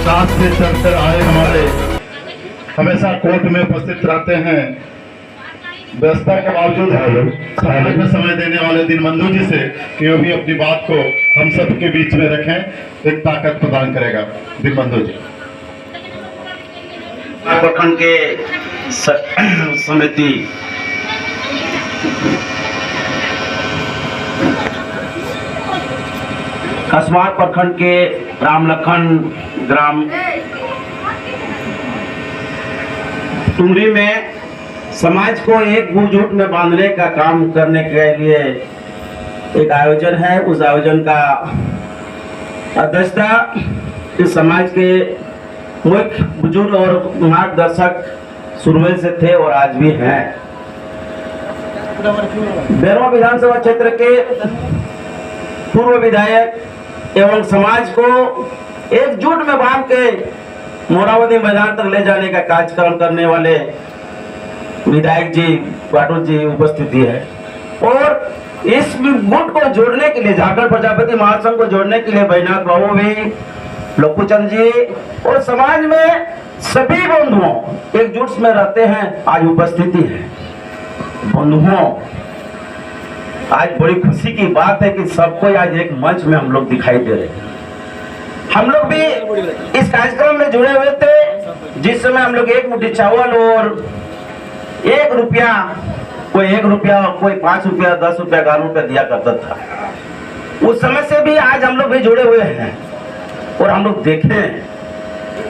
साथ से चलकर आए हमारे हमेशा कोर्ट में उपस्थित रहते हैं, व्यवस्था के बावजूद समाज में समय देने वाले दीनबंधु जी से कि वो भी अपनी बात को हम सबके बीच में रखें, एक ताकत प्रदान करेगा दीनबंधु जी। प्रखंड के समिति कसमार प्रखंड के रामलखन ग्राम टुंगरी में समाज को एकजुट में बांधने का काम करने के लिए एक आयोजन है। उस आयोजन का अध्यक्षता इस समाज के मुख्य बुजुर्ग और मार्गदर्शक शुरू से थे और आज भी हैं। बेरवा विधानसभा क्षेत्र के पूर्व विधायक एवं समाज को एकजुट में बांध के मोरावती मैदान तक ले जाने का कार्यक्रम करने वाले विधायक जी वाटुल जी उपस्थिति है और इस गुट को जोड़ने के लिए झारखंड प्रजापति महासंघ को जोड़ने के लिए बैजनाथ बाबू भी, लखूचंद जी और समाज में सभी बंधुओं एकजुट में रहते हैं, आज उपस्थिति है। बंधुओं, आज बड़ी खुशी की बात है कि सबको आज एक मंच में हम लोग दिखाई दे रहे हैं। हम लोग भी इस कार्यक्रम में जुड़े हुए थे जिस समय हम लोग एक मुट्ठी चावल और 1 रुपया, कोई 1 रुपया, कोई 5 रुपया, 10 रुपया, 11 रुपया दिया करता था। उस समय से भी आज हम लोग भी जुड़े हुए हैं और हम लोग देखें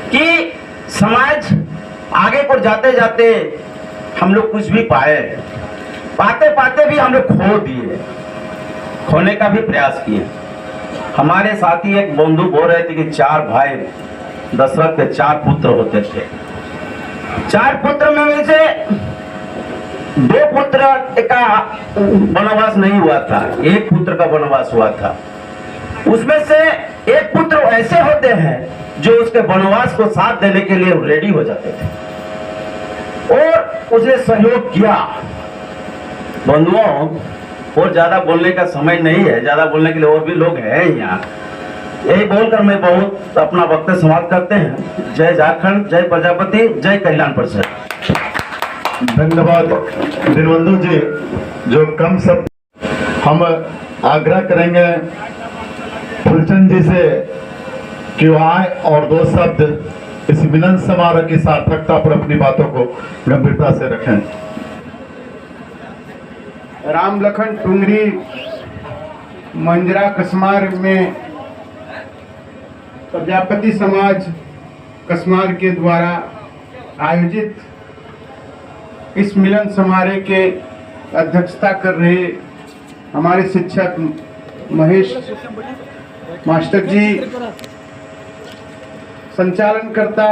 कि समाज आगे को जाते जाते हम लोग कुछ भी पाए, पाते पाते भी हम लोग खो दिए, खोने का भी प्रयास किए। हमारे साथी एक बंधु बोल रहे थे कि 4 भाई दशरथ के 4 पुत्र होते थे। 4 पुत्र में से 2 पुत्र का वनवास नहीं हुआ था, 1 पुत्र का वनवास हुआ था। उसमें से 1 पुत्र ऐसे होते हैं जो उसके वनवास को साथ देने के लिए रेडी हो जाते थे और उसने सहयोग किया। बंधुओं, और ज्यादा बोलने का समय नहीं है, ज्यादा बोलने के लिए और भी लोग हैं यहाँ। यही बोलकर मैं बहुत अपना वक्तव्य समाप्त करते हैं। जय झारखंड, जय प्रजापति, जय कल्याण परिषद। धन्यवाद दीनबंधु जी। जो कम शब्द हम आग्रह करेंगे फुलचंद जी से कि वो आए और 2 शब्द इस मिलन समारोह की सार्थकता पर अपनी बातों को गंभीरता से रखें। रामलखन टुंगरी मंजरा कसमार में प्रजापति समाज कसमार के द्वारा आयोजित इस मिलन समारोह के अध्यक्षता कर रहे हमारे शिक्षक महेश मास्टर जी, संचालनकर्ता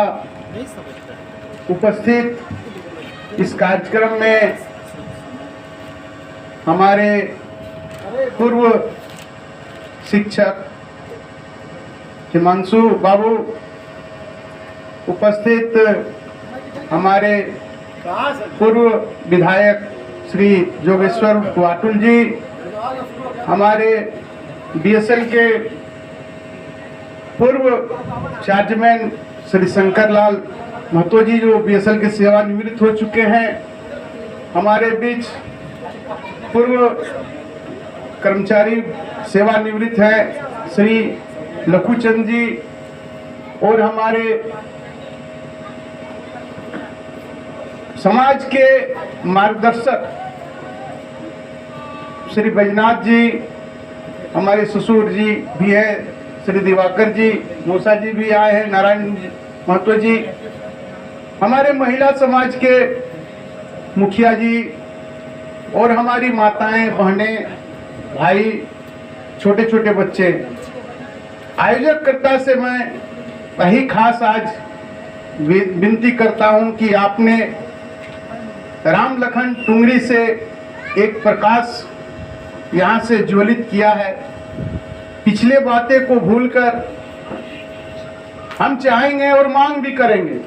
उपस्थित इस कार्यक्रम में हमारे पूर्व शिक्षक हिमांशु बाबू, उपस्थित हमारे पूर्व विधायक श्री जोगेश्वर वाटुल जी, हमारे बीएसएल के पूर्व चार्जमैन श्री शंकर लाल महतो जी जो बीएसएल के सेवानिवृत्त हो चुके हैं, हमारे बीच पूर्व कर्मचारी सेवानिवृत्त हैं श्री लखूचंद जी और हमारे समाज के मार्गदर्शक श्री बैजनाथ जी, हमारे ससुर जी भी है श्री दिवाकर जी, मूसा जी भी आए हैं, नारायण महतो जी, हमारे महिला समाज के मुखिया जी और हमारी माताएं, बहनें, भाई, छोटे छोटे बच्चे। आयोजककर्ता से मैं वही खास आज विनती करता हूं कि आपने रामलखन टुंगरी से एक प्रकाश यहाँ से ज्वलित किया है। पिछले बातें को भूलकर हम चाहेंगे और मांग भी करेंगे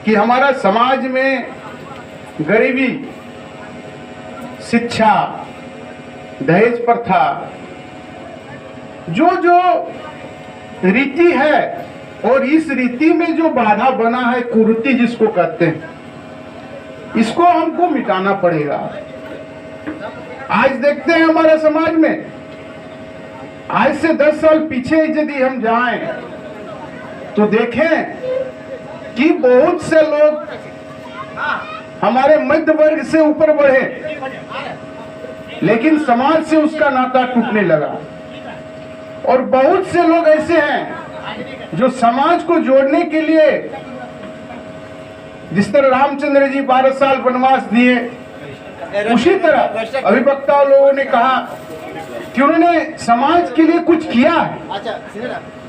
कि हमारा समाज में गरीबी, शिक्षा, दहेज प्रथा, जो जो रीति है और इस रीति में जो बाधा बना है, कुरीति जिसको कहते हैं, इसको हमको मिटाना पड़ेगा। आज देखते हैं हमारे समाज में, आज से 10 साल पीछे यदि हम जाएं तो देखें कि बहुत से लोग हमारे मध्य वर्ग से ऊपर बढ़े, लेकिन समाज से उसका नाता टूटने लगा। और बहुत से लोग ऐसे हैं जो समाज को जोड़ने के लिए, जिस तरह रामचंद्र जी 12 साल वनवास दिए, उसी तरह अभिवक्ता लोगों ने कहा कि उन्होंने समाज के लिए कुछ किया है।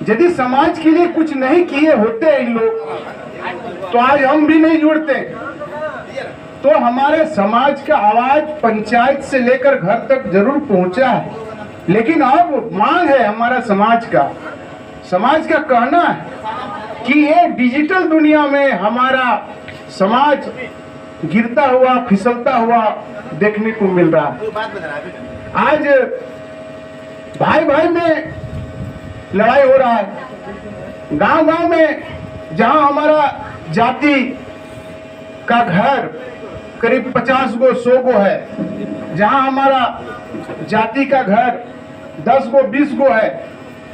यदि समाज के लिए कुछ नहीं किए होते इन लोग, तो आज हम भी नहीं जुड़ते। तो हमारे समाज का आवाज पंचायत से लेकर घर तक जरूर पहुंचा है, लेकिन अब मांग है हमारा समाज का कहना है कि ये डिजिटल दुनिया में हमारा समाज गिरता हुआ, फिसलता हुआ देखने को मिल रहा है। आज भाई भाई में लड़ाई हो रहा है। गांव गांव में जहां हमारा जाति का घर करीब 50 गो 100 गो है, जहां हमारा जाति का घर 10 गो 20 गो है,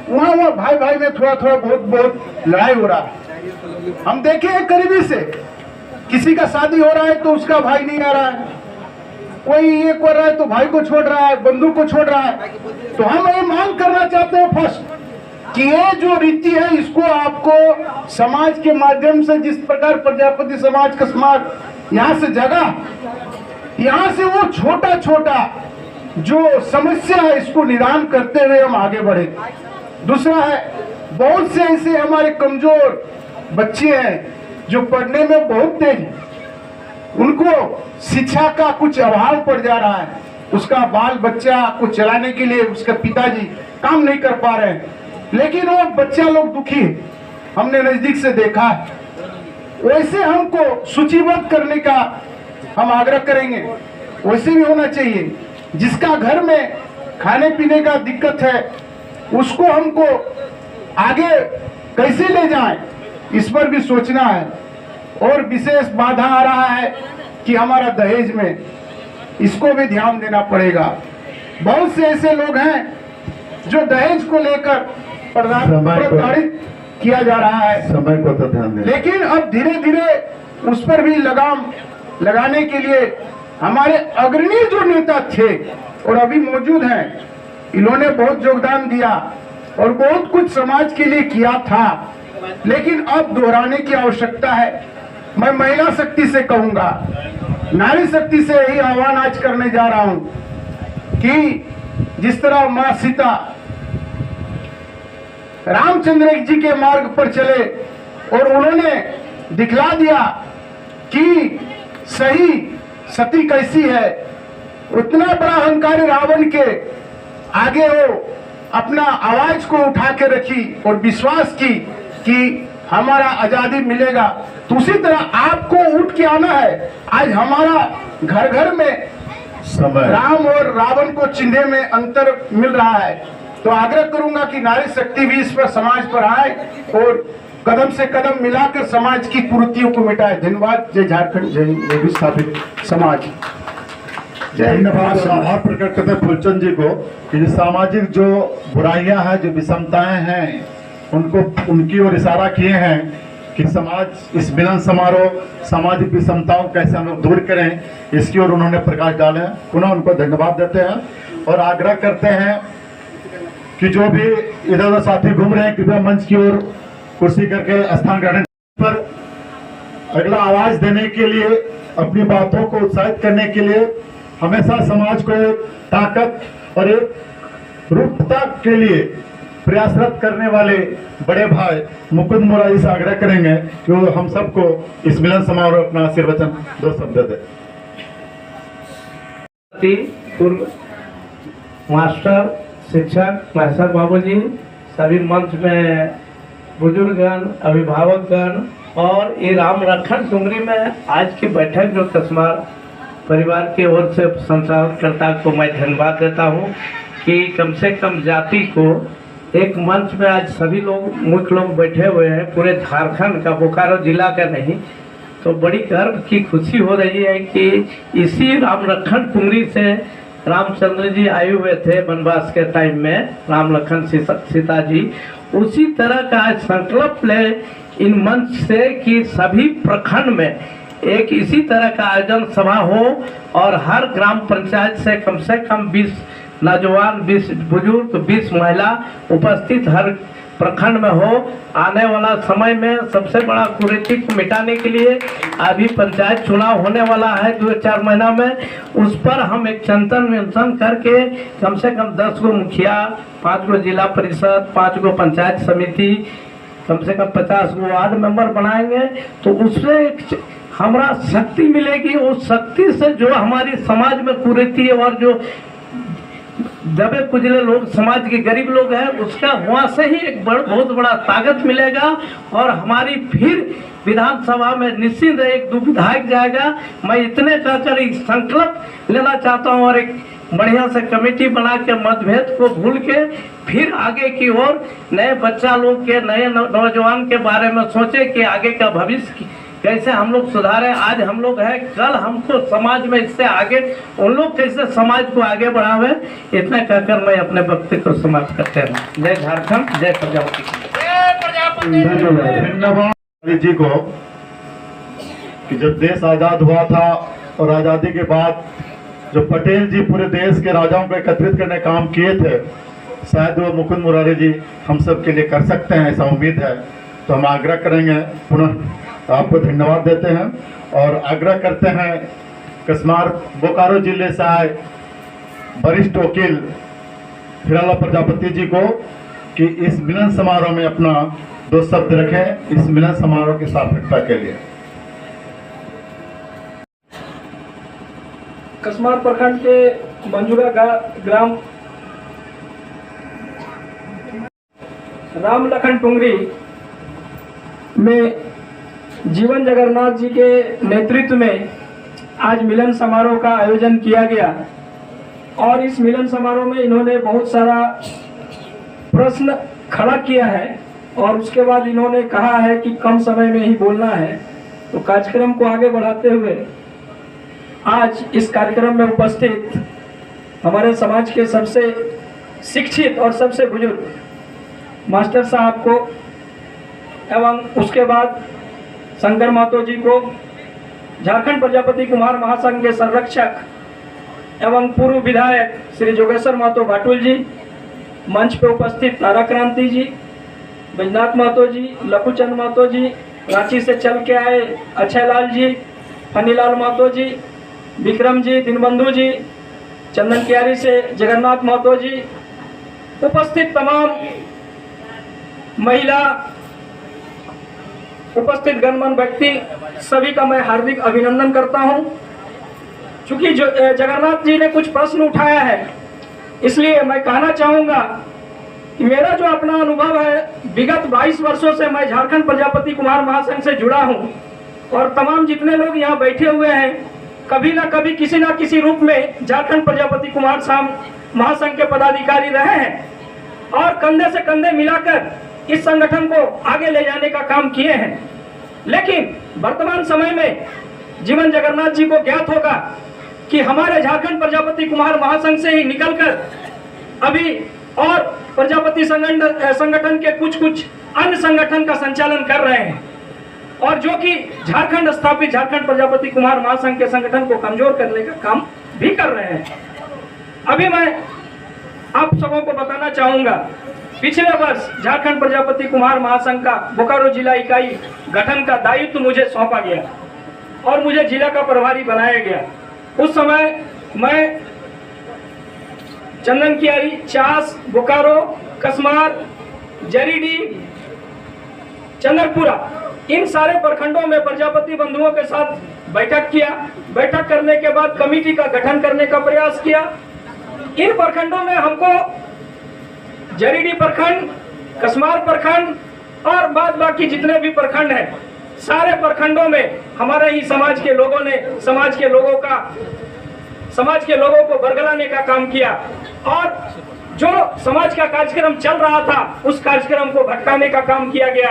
वहां भाई भाई में थोड़ा थोड़ा बहुत लड़ाई हो रहा है। हम देखे हैं करीबी से, किसी का शादी हो रहा है तो उसका भाई नहीं आ रहा है, कोई ये कर रहा है तो भाई को छोड़ रहा है, बंधु को छोड़ रहा है। तो हम ये मांग करना चाहते हैं फर्स्ट कि ये जो रीति है, इसको आपको समाज के माध्यम से, जिस प्रकार प्रजापति समाज का समाज यहाँ से जगा, यहाँ से वो छोटा छोटा जो समस्या है इसको निदान करते हुए हम आगे बढ़े। दूसरा है, बहुत से ऐसे हमारे कमजोर बच्चे हैं जो पढ़ने में बहुत तेज हैं, उनको शिक्षा का कुछ अभाव पड़ जा रहा है, उसका बाल बच्चा को चलाने के लिए उसके पिताजी काम नहीं कर पा रहे हैं, लेकिन वो बच्चा लोग दुखी है, हमने नजदीक से देखा है। वैसे हमको सूचीबद्ध करने का हम आग्रह करेंगे, वैसे भी होना चाहिए। जिसका घर में खाने पीने का दिक्कत है, उसको हमको आगे कैसे ले जाएं, इस पर भी सोचना है। और विशेष बाधा आ रहा है कि हमारा दहेज में, इसको भी ध्यान देना पड़ेगा। बहुत से ऐसे लोग हैं जो दहेज को लेकर प्रताड़ित किया जा रहा है, समय को तो ध्यान दें। लेकिन अब धीरे धीरे उस पर भी लगाम लगाने के लिए हमारे अग्रणी जो नेता थे और अभी मौजूद हैं, इन्होंने बहुत योगदान दिया और बहुत कुछ समाज के लिए किया था, लेकिन अब दोहराने की आवश्यकता है। मैं महिला शक्ति से कहूंगा, नारी शक्ति से यही आह्वान आज करने जा रहा हूं कि जिस तरह मां सीता रामचंद्र जी के मार्ग पर चले और उन्होंने दिखला दिया कि सही सती कैसी है, उतना बड़ा अहंकारी रावण के आगे वो अपना आवाज को उठा के रखी और विश्वास की कि हमारा आजादी मिलेगा। तो उसी तरह आपको उठ के आना है। आज हमारा घर घर में समय, राम और रावण को चिन्हे में अंतर मिल रहा है। तो आग्रह करूंगा कि नारी शक्ति भी इस पर, समाज पर आए और कदम से कदम मिलाकर समाज की कुरीतियों को मिटाए। धन्यवाद। जय झारखंड, जय विस्थापित समाज। धन्यवाद। आभार प्रकट करते हैं फूलचंद जी को कि जो सामाजिक जो बुराइयां हैं, जो विषमताएं हैं, उनको उनकी ओर इशारा किए हैं कि समाज इस मिलन समारोह सामाजिक विषमताओं कैसे हम लोग दूर करें, इसकी ओर उन्होंने प्रकाश डाले हैं। पुनः उनको धन्यवाद देते हैं और आग्रह करते हैं कि जो भी इधर उधर साथी घूम रहे हैं, कृपया मंच की ओर कुर्सी करके स्थान ग्रहण पर अगला आवाज देने के लिए, अपनी बातों को उत्साहित करने के लिए, हमेशा समाज को एक ताकत और एक रूपता के लिए प्रयासरत करने वाले बड़े भाई मुकुंद मोरारी से आग्रह करेंगे कि वो हम सबको इस मिलन समारोह अपना आशीर्वचन 2 शब्द दे। पूर्व मास्टर, शिक्षक, मास्टर बाबूजी, सभी मंच में बुजुर्गगण, अभिभावकगण और ये राम लखन डुंगरी में आज की बैठक जो तस्मार परिवार की ओर से संचालनकर्ता को मैं धन्यवाद देता हूँ कि कम से कम जाति को एक मंच में आज सभी लोग मुख्य लोग बैठे हुए हैं, पूरे झारखंड का, बोकारो जिला का नहीं, तो बड़ी गर्व की खुशी हो रही है कि इसी राम लखन टुंगरी से रामचंद्र जी आए हुए थे वनवास के टाइम में, राम लखन सीता जी, उसी तरह का आज संकल्प ले इन मंच से कि सभी प्रखंड में एक इसी तरह का आयोजन सभा हो और हर ग्राम पंचायत से कम 20 नौजवान, 20 बुजुर्ग, 20 महिला उपस्थित हर प्रखंड में हो। आने वाला समय में सबसे बड़ा कुरीति को मिटाने के लिए अभी पंचायत चुनाव होने वाला है 2-4 महीना में, उस पर हम एक चिंतन विमर्शन करके कम से कम 10 गो मुखिया, 5 गो जिला परिषद, 5 गो पंचायत समिति, कम से कम 50 गो वार्ड मेंबर बनाएंगे। तो उससे हमारा शक्ति मिलेगी, उस शक्ति से जो हमारी समाज में कुरीति और जो दबे कुचले लोग, समाज के गरीब लोग हैं, उसका वहाँ से ही एक बहुत बड़ा ताकत मिलेगा और हमारी फिर विधानसभा में निश्चित 1-2 विधायक जाएगा। मैं इतने कहकर एक संकल्प लेना चाहता हूँ और एक बढ़िया से कमेटी बना के मतभेद को भूल के फिर आगे की ओर नए बच्चा लोग के, नए नौजवान के बारे में सोचे कि आगे का भविष्य कैसे हम लोग सुधारें। आज हम लोग हैं, कल हमको समाज में इससे आगे उन लोग कैसे समाज को आगे बढ़ावे। इतना कहकर मैं अपने वक्तव्य को समाप्त करते हैं। जय झारखंड, जय प्रजापति। धन्यवाद जी को कि जब देश आजाद हुआ था और आजादी के बाद जो पटेल जी पूरे देश के राजाओं को एकत्रित करने काम किए थे, शायद वो मुकुंद मुरारी जी हम सब के लिए कर सकते हैं, ऐसा उम्मीद है। तो हम आग्रह करेंगे, पुनः आपको धन्यवाद देते हैं और आग्रह करते हैं कसमार बोकारो जिले से आए वरिष्ठ वकील हिराला प्रजापति जी को कि इस मिलन समारोह में अपना 2 शब्द रखें, इस मिलन समारोह की सार्थकता के लिए। कसमार प्रखंड के मंजूरा ग्राम राम लखन टुंगरी में जीवन जगन्नाथ जी के नेतृत्व में आज मिलन समारोह का आयोजन किया गया और इस मिलन समारोह में इन्होंने बहुत सारा प्रश्न खड़ा किया है और उसके बाद इन्होंने कहा है कि कम समय में ही बोलना है। तो कार्यक्रम को आगे बढ़ाते हुए आज इस कार्यक्रम में उपस्थित हमारे समाज के सबसे शिक्षित और सबसे बुजुर्ग मास्टर साहब को एवं उसके बाद शंकर महतो जी को, झारखंड प्रजापति कुमार महासंघ के संरक्षक एवं पूर्व विधायक श्री जोगेश्वर महतो भाटुल जी, मंच पर उपस्थित तारा क्रांति जी, बैजनाथ महतो जी, लखूचंद महतो जी, रांची से चल के आए अक्षय लाल जी, फनीलाल महतो जी, विक्रम जी, दीनबंधु जी, चंदन कियारी से जगन्नाथ महतो जी, उपस्थित तमाम महिला, उपस्थित गणमान्य व्यक्ति, सभी का मैं हार्दिक अभिनंदन करता हूं। चूंकि जगन्नाथ जी ने कुछ प्रश्न उठाया है, इसलिए मैं कहना चाहूंगा कि मेरा जो अपना अनुभव है, विगत 22 वर्षों से मैं झारखंड प्रजापति कुमार महासंघ से जुड़ा हूं और तमाम जितने लोग यहाँ बैठे हुए हैं, कभी ना कभी किसी ना किसी रूप में झारखंड प्रजापति कुमार महासंघ के पदाधिकारी रहे हैं और कंधे से कंधे मिलाकर इस संगठन को आगे ले जाने का काम किए हैं। लेकिन वर्तमान समय में जीवन जगन्नाथ जी को ज्ञात होगा कि हमारे झारखंड प्रजापति कुमार महासंघ से ही निकलकर अभी और प्रजापति संगठन के कुछ अन्य संगठन का संचालन कर रहे हैं और जो कि झारखंड स्थापित झारखंड प्रजापति कुमार महासंघ के संगठन को कमजोर करने का काम भी कर रहे हैं। अभी मैं आप सबों को बताना चाहूंगा, पिछले वर्ष झारखंड प्रजापति कुमार महासंघ का बोकारो जिला इकाई गठन का दायित्व मुझे सौंपा गया और मुझे जिला का प्रभारी बनाया गया। उस समय मैं चंदन कियारी, चास, बोकारो, कसमार, जरीडी, चंद्रपुरा, इन सारे प्रखंडों में प्रजापति बंधुओं के साथ बैठक किया। बैठक करने के बाद कमेटी का गठन करने का प्रयास किया। इन प्रखंडों में हमको जरीडी प्रखंड, कसमार प्रखंड और बाद बाकी जितने भी प्रखंड हैं, सारे प्रखंडों में हमारे ही समाज के लोगों ने समाज के लोगों को बरगलाने का काम किया और जो समाज का कार्यक्रम चल रहा था उस कार्यक्रम को भटकाने का काम किया गया।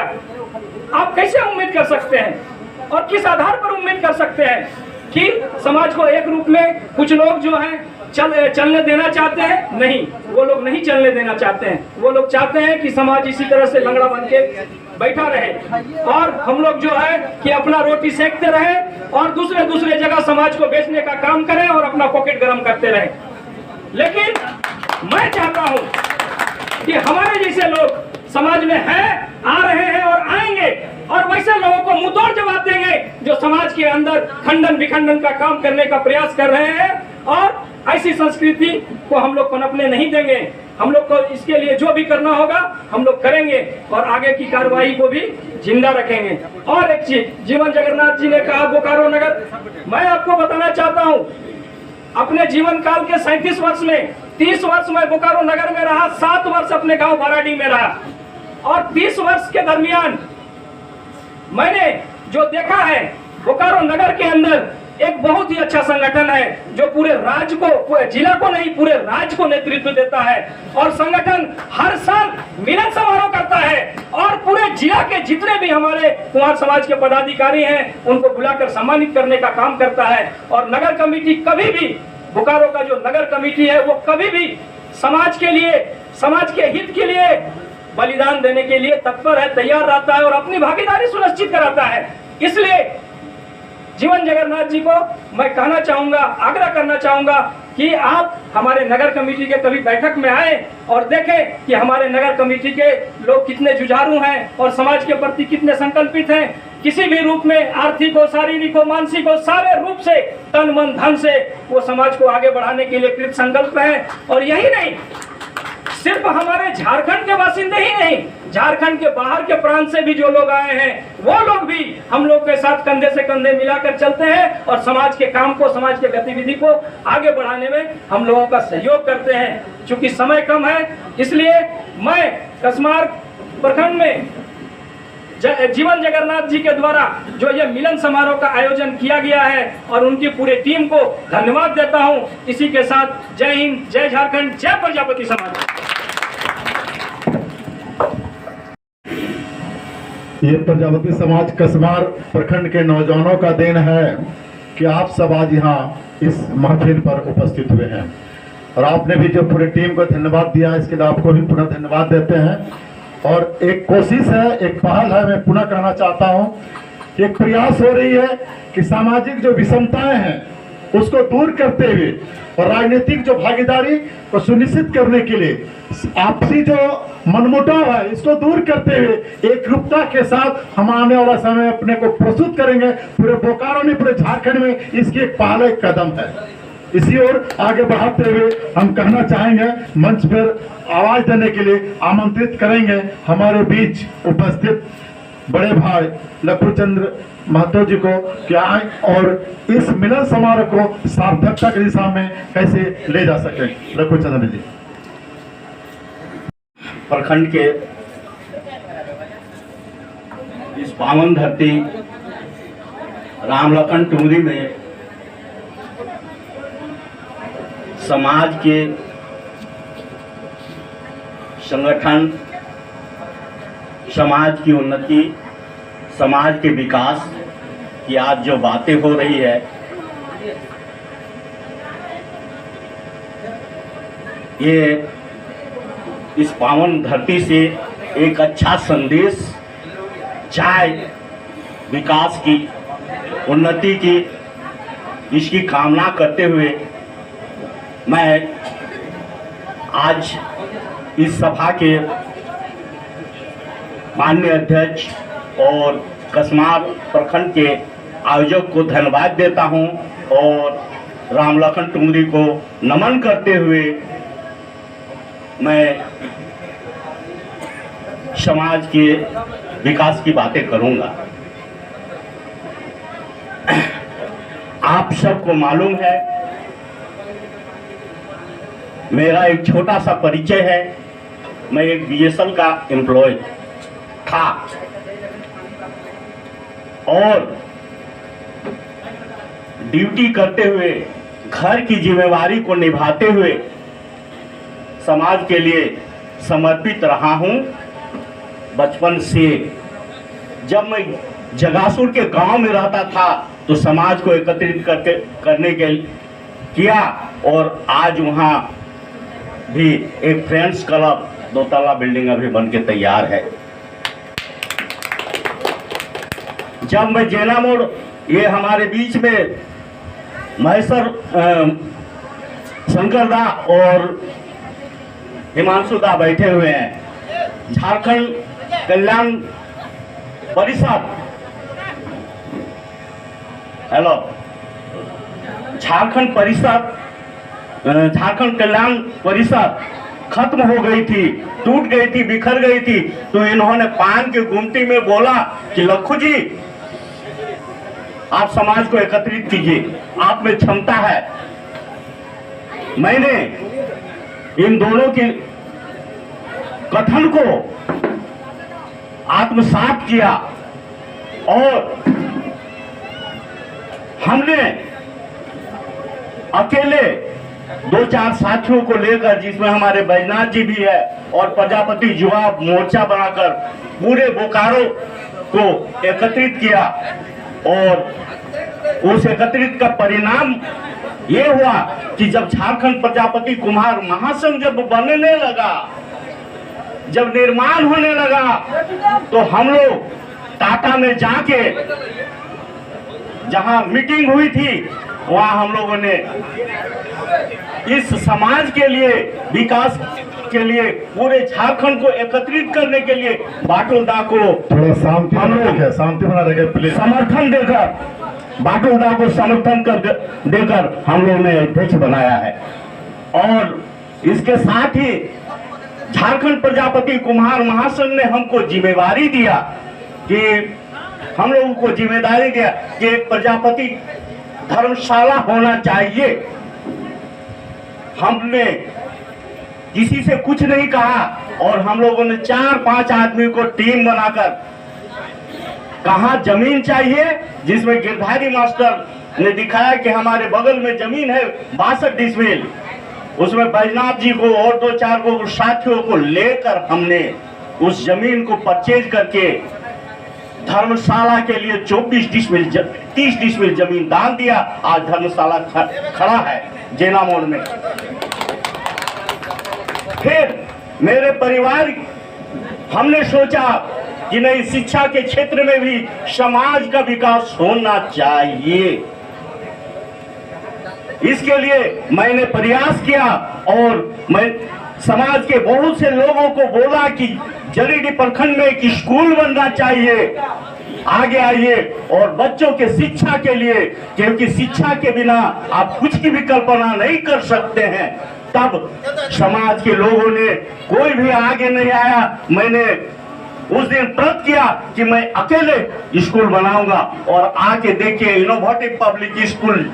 आप कैसे उम्मीद कर सकते हैं और किस आधार पर उम्मीद कर सकते हैं कि समाज को एक रूप में कुछ लोग जो हैं चलने देना चाहते हैं? नहीं, वो लोग नहीं चलने देना चाहते हैं। वो लोग चाहते हैं कि समाज इसी तरह से लंगड़ा बन के बैठा रहे और हम लोग जो है कि अपना रोटी सेकते रहे और दूसरे जगह समाज को बेचने का काम करें और अपना पॉकेट गर्म करते रहे। लेकिन मैं चाहता हूं कि हमारे जैसे लोग समाज में हैं, आ रहे हैं और आएंगे और वैसे लोगों को मुंहतोड़ जवाब देंगे जो समाज के अंदर खंडन विखंडन का काम करने का प्रयास कर रहे हैं और ऐसी संस्कृति को हम लोग पनपने नहीं देंगे। हम लोग को इसके लिए जो भी करना होगा हम लोग करेंगे और आगे की कार्रवाई को भी जिंदा रखेंगे। और एक चीज, जीवन जगन्नाथ जी ने कहा बोकारो नगर, मैं आपको बताना चाहता हूं अपने जीवन काल के 37 वर्ष में 30 वर्ष मैं बोकारो नगर में रहा, 7 वर्ष अपने गांव बाराडी में रहा और 30 वर्ष के दरमियान मैंने जो देखा है बोकारो नगर के अंदर एक बहुत ही अच्छा संगठन है जो पूरे राज्य को, जिला को नहीं पूरे राज्य को नेतृत्व देता है और संगठन हर साल मिलन समारोह करता है और पूरे जिला के जितने भी हमारे कुमार समाज के पदाधिकारी हैं उनको बुलाकर सम्मानित करने का काम करता है। और नगर कमेटी कभी भी, बोकारो का जो नगर कमेटी है वो कभी भी समाज के लिए, समाज के हित के लिए बलिदान देने के लिए तत्पर है, तैयार रहता है और अपनी भागीदारी सुनिश्चित कराता है। इसलिए जीवन जगन्नाथ जी को मैं कहना चाहूंगा, आग्रह करना चाहूंगा कि आप हमारे नगर कमेटी के कभी बैठक में आए और देखें कि हमारे नगर कमेटी के लोग कितने जुझारू हैं और समाज के प्रति कितने संकल्पित हैं। किसी भी रूप में, आर्थिक हो, शारीरिक हो, मानसिक हो, सारे रूप से, तन मन धन से वो समाज को आगे बढ़ाने के लिए कृत संकल्प है। और यही नहीं, सिर्फ हमारे झारखंड के बासिंदे ही नहीं, झारखंड के बाहर के प्रांत से भी जो लोग आए हैं वो लोग भी हम लोग के साथ कंधे से कंधे मिलाकर चलते हैं और समाज के काम को, समाज के गतिविधि को आगे बढ़ाने में हम लोगों का सहयोग करते हैं। चूंकि समय कम है इसलिए मैं कसमार प्रखंड में जीवन जगन्नाथ जी के द्वारा जो ये मिलन समारोह का आयोजन किया गया है और उनकी पूरी टीम को धन्यवाद देता हूं। इसी के साथ जय हिंद, जय झारखंड, जय प्रजापति समाज। ये प्रजापति समाज कसमार प्रखंड के नौजवानों का देन है कि आप सब आज यहाँ इस महफिल पर उपस्थित हुए हैं और आपने भी जो पूरी टीम को धन्यवाद दिया, इसके लिए आपको भी पुनः धन्यवाद देते हैं। और एक कोशिश है, एक पहल है, मैं पुनः कहना चाहता हूँ, एक प्रयास हो रही है कि सामाजिक जो विषमताएं हैं उसको दूर करते हुए और राजनीतिक जो भागीदारी को सुनिश्चित करने के लिए आपसी जो मनमुटाव है इसको दूर करते हुए एक रूपता के साथ हम आने वाला समय अपने को प्रस्तुत करेंगे। पूरे बोकारो में, पूरे झारखंड में इसकी एक पहला एक कदम है। इसी ओर आगे बढ़ाते हुए हम कहना चाहेंगे, मंच पर आवाज देने के लिए आमंत्रित करेंगे हमारे बीच उपस्थित बड़े भाई लखू चंद्र महतो जी को कि आए और इस मिलन समारोह को सार्थकता की दिशा में कैसे ले जा सके। लखू चंद्र जी। प्रखंड के इस पावन धरती राम लखन टुमरी में समाज के संगठन, समाज की उन्नति, समाज के विकास की आज जो बातें हो रही है, ये इस पावन धरती से एक अच्छा संदेश चाहे विकास की, उन्नति की, इसकी कामना करते हुए मैं आज इस सभा के माननीय अध्यक्ष और कसमार प्रखंड के आयोजक को धन्यवाद देता हूं और राम लखन टुमरी को नमन करते हुए मैं समाज के विकास की बातें करूंगा। आप सबको मालूम है, मेरा एक छोटा सा परिचय है। मैं एक बीएसएल का एम्प्लॉय था और ड्यूटी करते हुए, घर की जिम्मेवारी को निभाते हुए समाज के लिए समर्पित रहा हूँ बचपन से। जब मैं जगासुर के गांव में रहता था तो समाज को एकत्रित करने के किया, और आज वहाँ भी एक फ्रेंड्स क्लब 2 तला बिल्डिंग अभी बन के तैयार है। जब मैं जैना मोड़, ये हमारे बीच में महेश्वर शंकर दा और हिमांशु दा बैठे हुए हैं। झारखंड कल्याण परिषद, हेलो, झारखंड कल्याण परिषद खत्म हो गई थी, टूट गई थी, बिखर गई थी, तो इन्होंने पान की गुमटी में बोला कि लखू जी आप समाज को एकत्रित कीजिए, आप में क्षमता है। मैंने इन दोनों के कथन को आत्मसात किया और हमने अकेले 2-4 साथियों को लेकर, जिसमें हमारे बैजनाथ जी भी है, और प्रजापति युवा मोर्चा बनाकर पूरे बोकारो को एकत्रित किया। और उस एकत्रित का परिणाम ये हुआ कि जब झारखंड प्रजापति कुम्हार महासंघ जब बनने लगा, जब निर्माण होने लगा, तो हम लोग टाटा में जाके जहां मीटिंग हुई थी, वहां हम लोगों ने इस समाज के लिए, विकास के लिए, पूरे झारखंड को एकत्रित करने के लिए बाटुलदा को थोड़ा शांति बना रखे प्लीज। समर्थन देकर, बाटुलदा को समर्थन देकर हम लोगों ने अध्यक्ष बनाया है। और इसके साथ ही झारखंड प्रजापति कुम्हार महासंघ ने हमको जिम्मेवारी दिया कि हम लोगों को जिम्मेदारी दिया कि एक प्रजापति धर्मशाला होना चाहिए। हमने किसी से कुछ नहीं कहा और हम लोगों ने 4-5 आदमी को टीम बनाकर कहा जमीन चाहिए, जिसमें गिरधारी मास्टर ने दिखाया कि हमारे बगल में जमीन है 62 डिसमिल, उसमें बैजनाथ जी को और 2-4 को साथियों को लेकर हमने उस जमीन को परचेज करके धर्मशाला के लिए 24 डिसमिल 30 डिसमिल जमीन दान दिया। आज धर्मशाला खड़ा है जैना मोड़ में। फिर मेरे परिवार, हमने सोचा कि नहीं, शिक्षा के क्षेत्र में भी समाज का विकास होना चाहिए। इसके लिए मैंने प्रयास किया और मैं समाज के बहुत से लोगों को बोला कि जरीडी प्रखंड में एक स्कूल बनना चाहिए, आगे आइए और बच्चों के शिक्षा के लिए, क्योंकि शिक्षा के बिना आप कुछ की भी कल्पना नहीं कर सकते हैं। तब समाज के लोगों ने, कोई भी आगे नहीं आया। मैंने उस दिन व्रत किया कि मैं अकेले स्कूल बनाऊंगा और आके देखिए इनोवेटिव पब्लिक स्कूल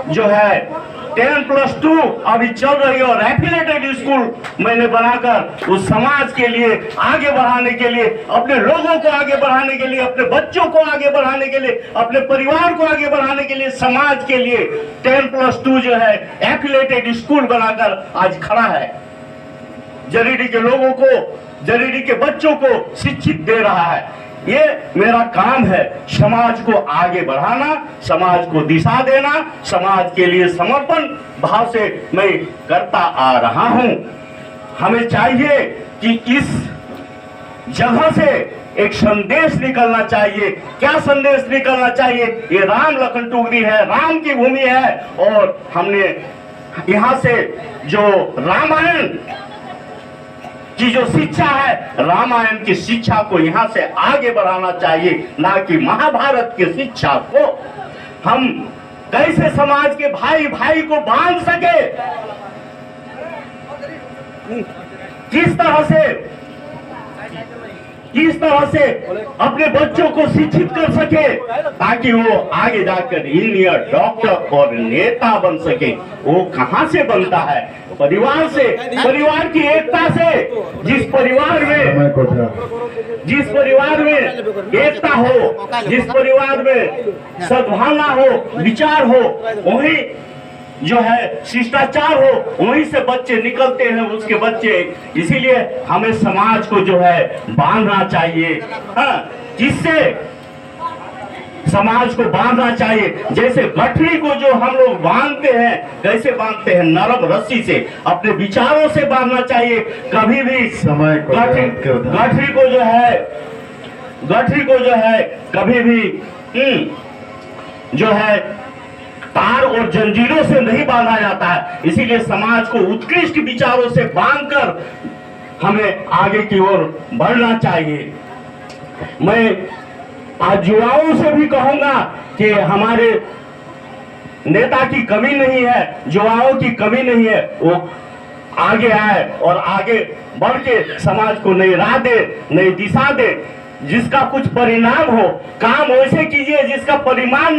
जो है 10+2 अभी चल रही है और एफिलेटेड स्कूल मैंने बनाकर उस समाज के लिए आगे बढ़ाने के लिए, अपने लोगों को आगे बढ़ाने के लिए, अपने बच्चों को आगे बढ़ाने के लिए, अपने परिवार को आगे बढ़ाने के लिए, समाज के लिए 10+2 जो है एफिलेटेड स्कूल बनाकर आज खड़ा है। जरीडी के लोगों को, जरीडी के बच्चों को शिक्षित दे रहा है। ये मेरा काम है, समाज को आगे बढ़ाना, समाज को दिशा देना, समाज के लिए समर्पण भाव से मैं करता आ रहा हूं। हमें चाहिए कि इस जगह से एक संदेश निकलना चाहिए। क्या संदेश निकलना चाहिए? ये राम लखन टुगरी है, राम की भूमि है और हमने यहाँ से जो रामायण की जो शिक्षा है, रामायण की शिक्षा को यहाँ से आगे बढ़ाना चाहिए, ना कि महाभारत की शिक्षा को। हम कैसे समाज के भाई भाई को बांध सके, किस तरह से अपने बच्चों को शिक्षित कर सके ताकि वो आगे जाकर इंजीनियर, डॉक्टर और नेता बन सके। वो कहाँ से बनता है? परिवार से, परिवार की एकता से। जिस परिवार में एकता हो, जिस परिवार में सद्भावना हो, विचार हो, वही जो है शिष्टाचार हो, वहीं से बच्चे निकलते हैं उसके बच्चे। इसीलिए हमें समाज को जो है बांधना चाहिए। हाँ, किससे समाज को बांधना चाहिए? जैसे गठरी को जो हम लोग बांधते हैं, कैसे बांधते हैं? नरम रस्सी से, अपने विचारों से बांधना चाहिए। कभी भी समय को गठरी को जो है कभी भी जो है तार और जंजीरों से नहीं बांधा जाता है। इसीलिए समाज को उत्कृष्ट विचारों से बांधकर हमें आगे की ओर बढ़ना चाहिए। मैं आज युवाओं से भी कहूंगा कि हमारे नेता की कमी नहीं है, युवाओं की कमी नहीं है, वो आगे आए और आगे बढ़ के समाज को नई राह दे, नई दिशा दे। जिसका कुछ परिणाम हो, काम वैसे कीजिए जिसका परिणाम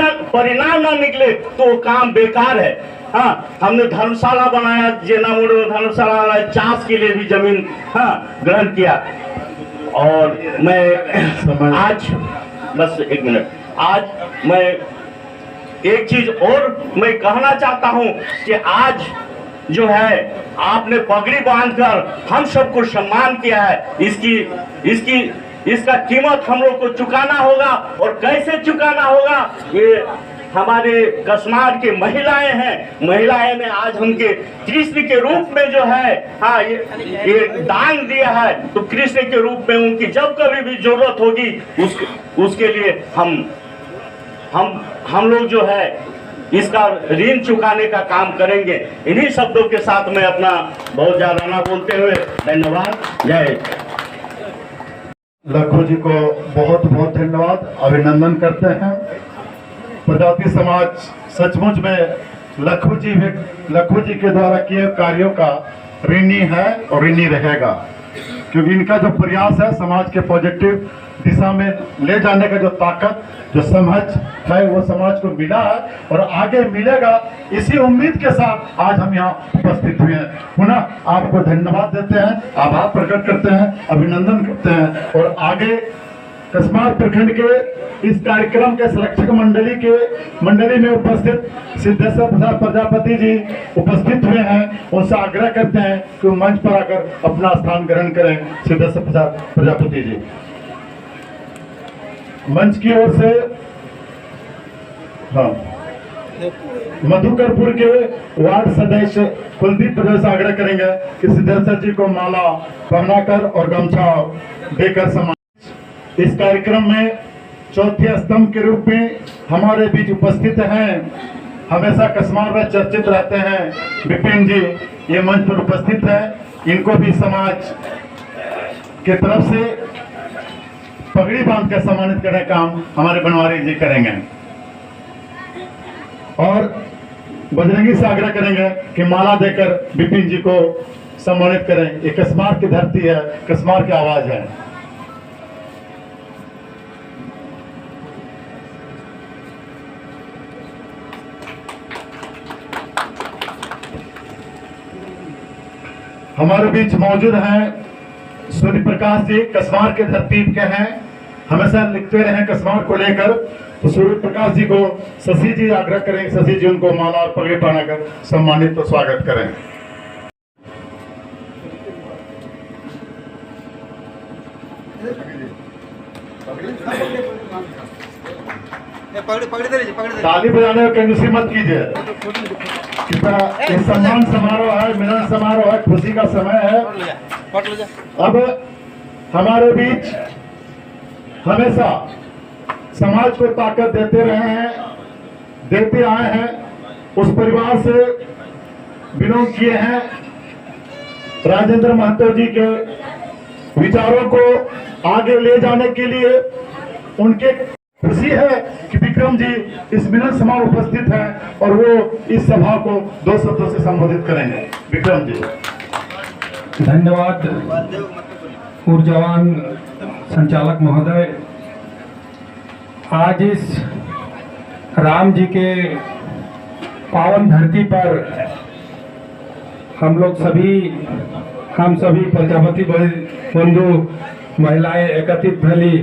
ना निकले तो वो काम बेकार है। हाँ, हमने धर्मशाला बनाया, जेनामुड़ में धर्मशाला बनाया, चाष के लिए भी जमीन ग्रहण किया। और मैं आज बस एक मिनट, आज मैं एक चीज और मैं कहना चाहता हूं कि आज जो है आपने पगड़ी बांधकर हम सबको सम्मान किया है। इसका कीमत हम लोग को चुकाना होगा। और कैसे चुकाना होगा? ये हमारे कसमार के महिलाएं हैं, महिलाएं ने आज हमके कृष्ण के रूप में जो है ये दान दिया है। तो कृष्ण के रूप में उनकी जब कभी भी जरूरत होगी उसके लिए हम लोग जो है इसका ऋण चुकाने का काम करेंगे। इन्हीं शब्दों के साथ मैं अपना बहुत ज्यादा ना बोलते हुए धन्यवाद। जय। लखू जी को बहुत बहुत धन्यवाद, अभिनंदन करते हैं। प्रजाति समाज सचमुच में लखू जी के द्वारा किए कार्यों का ऋणी है और ऋणी रहेगा, क्योंकि इनका जो प्रयास है समाज के पॉजिटिव दिशा में ले जाने का जो ताकत, जो समझ है, वो समाज को मिला है और आगे मिलेगा। इसी उम्मीद के साथ आज हम यहाँ उपस्थित हुए हैं। पुनः आपको धन्यवाद देते हैं, आभार प्रकट करते हैं, अभिनंदन करते हैं। और आगे कसमार प्रखंड के इस कार्यक्रम के संरक्षक मंडली में उपस्थित सिद्धेश्वर प्रसाद प्रजापति जी उपस्थित हुए हैं। उनसे आग्रह करते हैं कि वो मंच पर आकर अपना स्थान ग्रहण करें। सिद्धेश्वर प्रसाद प्रजापति जी मंच की ओर से मधुकरपुर के वार्ड सदस्य कुलदीप प्रदेश आग्रह करेंगे कि सिद्धेश्वर जी को माला पहनाकर और गमछा देकर सम्मान। इस कार्यक्रम में चौथे स्तंभ के रूप में हमारे बीच उपस्थित हैं, हमेशा कसमार में चर्चित रहते हैं, विपिन जी ये मंच पर उपस्थित है। इनको भी समाज के तरफ से पगड़ी बांध कर सम्मानित करने का काम हमारे बनवारी जी करेंगे। और बजरंगी से आग्रह करेंगे कि माला देकर विपिन जी को सम्मानित करें। ये कसमार की धरती है, कसमार की आवाज है। हमारे बीच मौजूद हैं सूर्य प्रकाश जी, कसमार के धरती के हैं, हमेशा लिखते रहे कसमार को लेकर। तो सूर्य प्रकाश जी को शशि जी आग्रह करेंगे, शशि जी उनको माला और पगड़ी पहनाकर सम्मानित तो स्वागत करें। ताली बजाने में कंजूसी मत कीजिए। ये सम्मान समारोह है, मिलन समारोह है, खुशी का समय है। अब हमारे बीच हमेशा समाज को ताकत देते रहे हैं, देते आए हैं, उस परिवार से बिलोंग किए हैं। राजेंद्र महतो जी के विचारों को आगे ले जाने के लिए उनके खुशी है कि विक्रम जी इस मिलन समारोह उपस्थित हैं और वो इस सभा को 2 शब्दों से संबोधित करेंगे। विक्रम जी। धन्यवाद ऊर्जावान संचालक महोदय। आज इस राम जी के पावन धरती पर हम सभी प्रजापति बंधु महिलाएं एकत्रित भली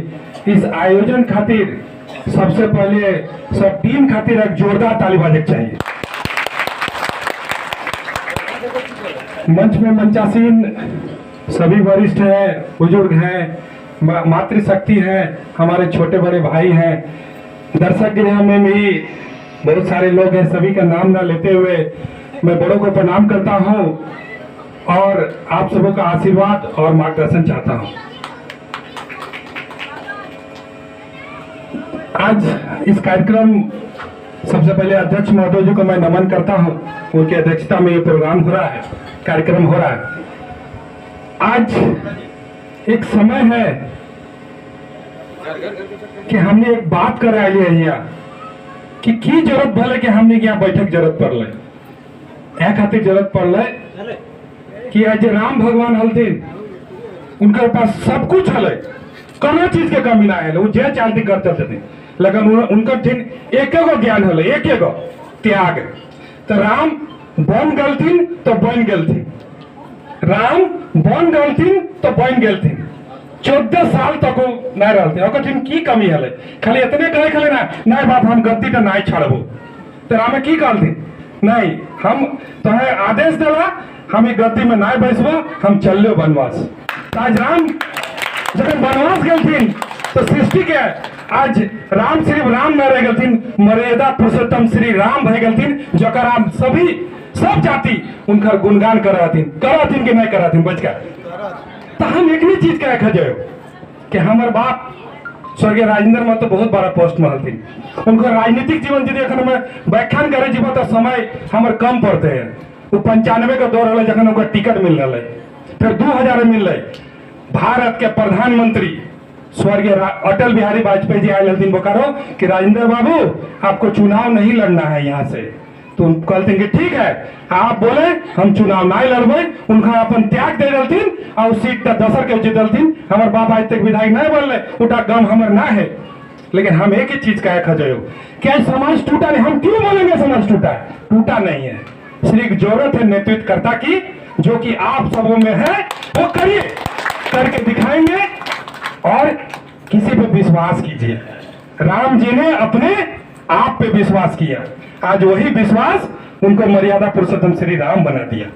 इस आयोजन खातिर सबसे पहले सब टीम खातिर एक जोरदार ताली बजाने चाहिए। मंच में मंचासीन सभी वरिष्ठ हैं, बुजुर्ग हैं, मातृशक्ति हैं, हमारे छोटे बड़े भाई हैं, दर्शक गृह में भी बहुत सारे लोग हैं। सभी का नाम ना लेते हुए मैं बड़ों को प्रणाम करता हूं और आप सबों का आशीर्वाद और मार्गदर्शन चाहता हूं। आज इस कार्यक्रम सबसे पहले अध्यक्ष महोदय जी को मैं नमन करता हूं, उनकी अध्यक्षता में ये प्रोग्राम हो रहा है, कार्यक्रम हो रहा है। आज एक समय है कि हमने एक बात कर रहा है यहाँ कि जरूरत भले कि हमने यहाँ बैठक जरूरत पड़ ले खातिर जरूरत पड़ ले कि आज राम भगवान हलथिन, उनके पास सब कुछ हल, कोनो चीज के कमी ना है, वो जे चाहती करते थे, लेकिन उनका ठीक एक ज्ञान हल, एक त्याग। तो राम बन गलथिन तो बन गलथिन, राम बन गलथिन तो बन गलथिन, 14 साल तक नहीं रहते, की कमी हल, खाली इतने कहे खाली ना नहीं बाप हम गद्दी तो नहीं छड़बो। तो राम की कहलथिन नहीं, हम तुम्हें आदेश दिला, हम गद्दी में नहीं बैसबो, हम चलो वनवास। आज राम जब वनवास गलथिन तो सृष्टि के आज राम सिर्फ राम न रह गलथिन, मर्यादा पुरुषोत्तम श्री राम भय गलथिन, जकर राम सभी सब जाति उनका गुणगान करातीन कि नहीं करातीन बचकर। तो हम एक ही चीज कह खजे कि हमारे बाप स्वर्गीय राजेंद्र महतो बहुत बड़ा पोस्ट में हलथिन, उनका राजनीतिक जीवन यदि अखन में व्याख्यान करे जीवन तो समय हमारे कम पड़ते हैं। वो 95 का दौर है जखन उनका टिकट मिल रहा है, फिर 2000 में मिल रहे, भारत के प्रधानमंत्री स्वर्गीय अटल बिहारी वाजपेयी जी आए हलथिन बोकारो कि राजेंद्र बाबू आपको चुनाव नहीं लड़ना है यहाँ से। तो कहते हैं कि ठीक है, आप बोले हम चुनाव नहीं लड़बे, उनका अपन त्याग दे दलथिन और सीट 10 के जीतलथिन। हमारे बाप आज तक विधायक नहीं बनले, उठा गम हमारे ना है, लेकिन हम एक ही चीज कहे खजो क्या समाज टूटा नहीं। हम क्यों बोलेंगे समाज टूटा है? टूटा नहीं है, सिर्फ जरूरत है नेतृत्वकर्ता की, जो कि आप सबों में है, वो करिए, करके दिखाएंगे और किसी पे विश्वास कीजिए। राम जी ने अपने आप पे विश्वास किया, आज वही विश्वास उनको मर्यादा पुरुषोत्तम श्री राम बना दिया।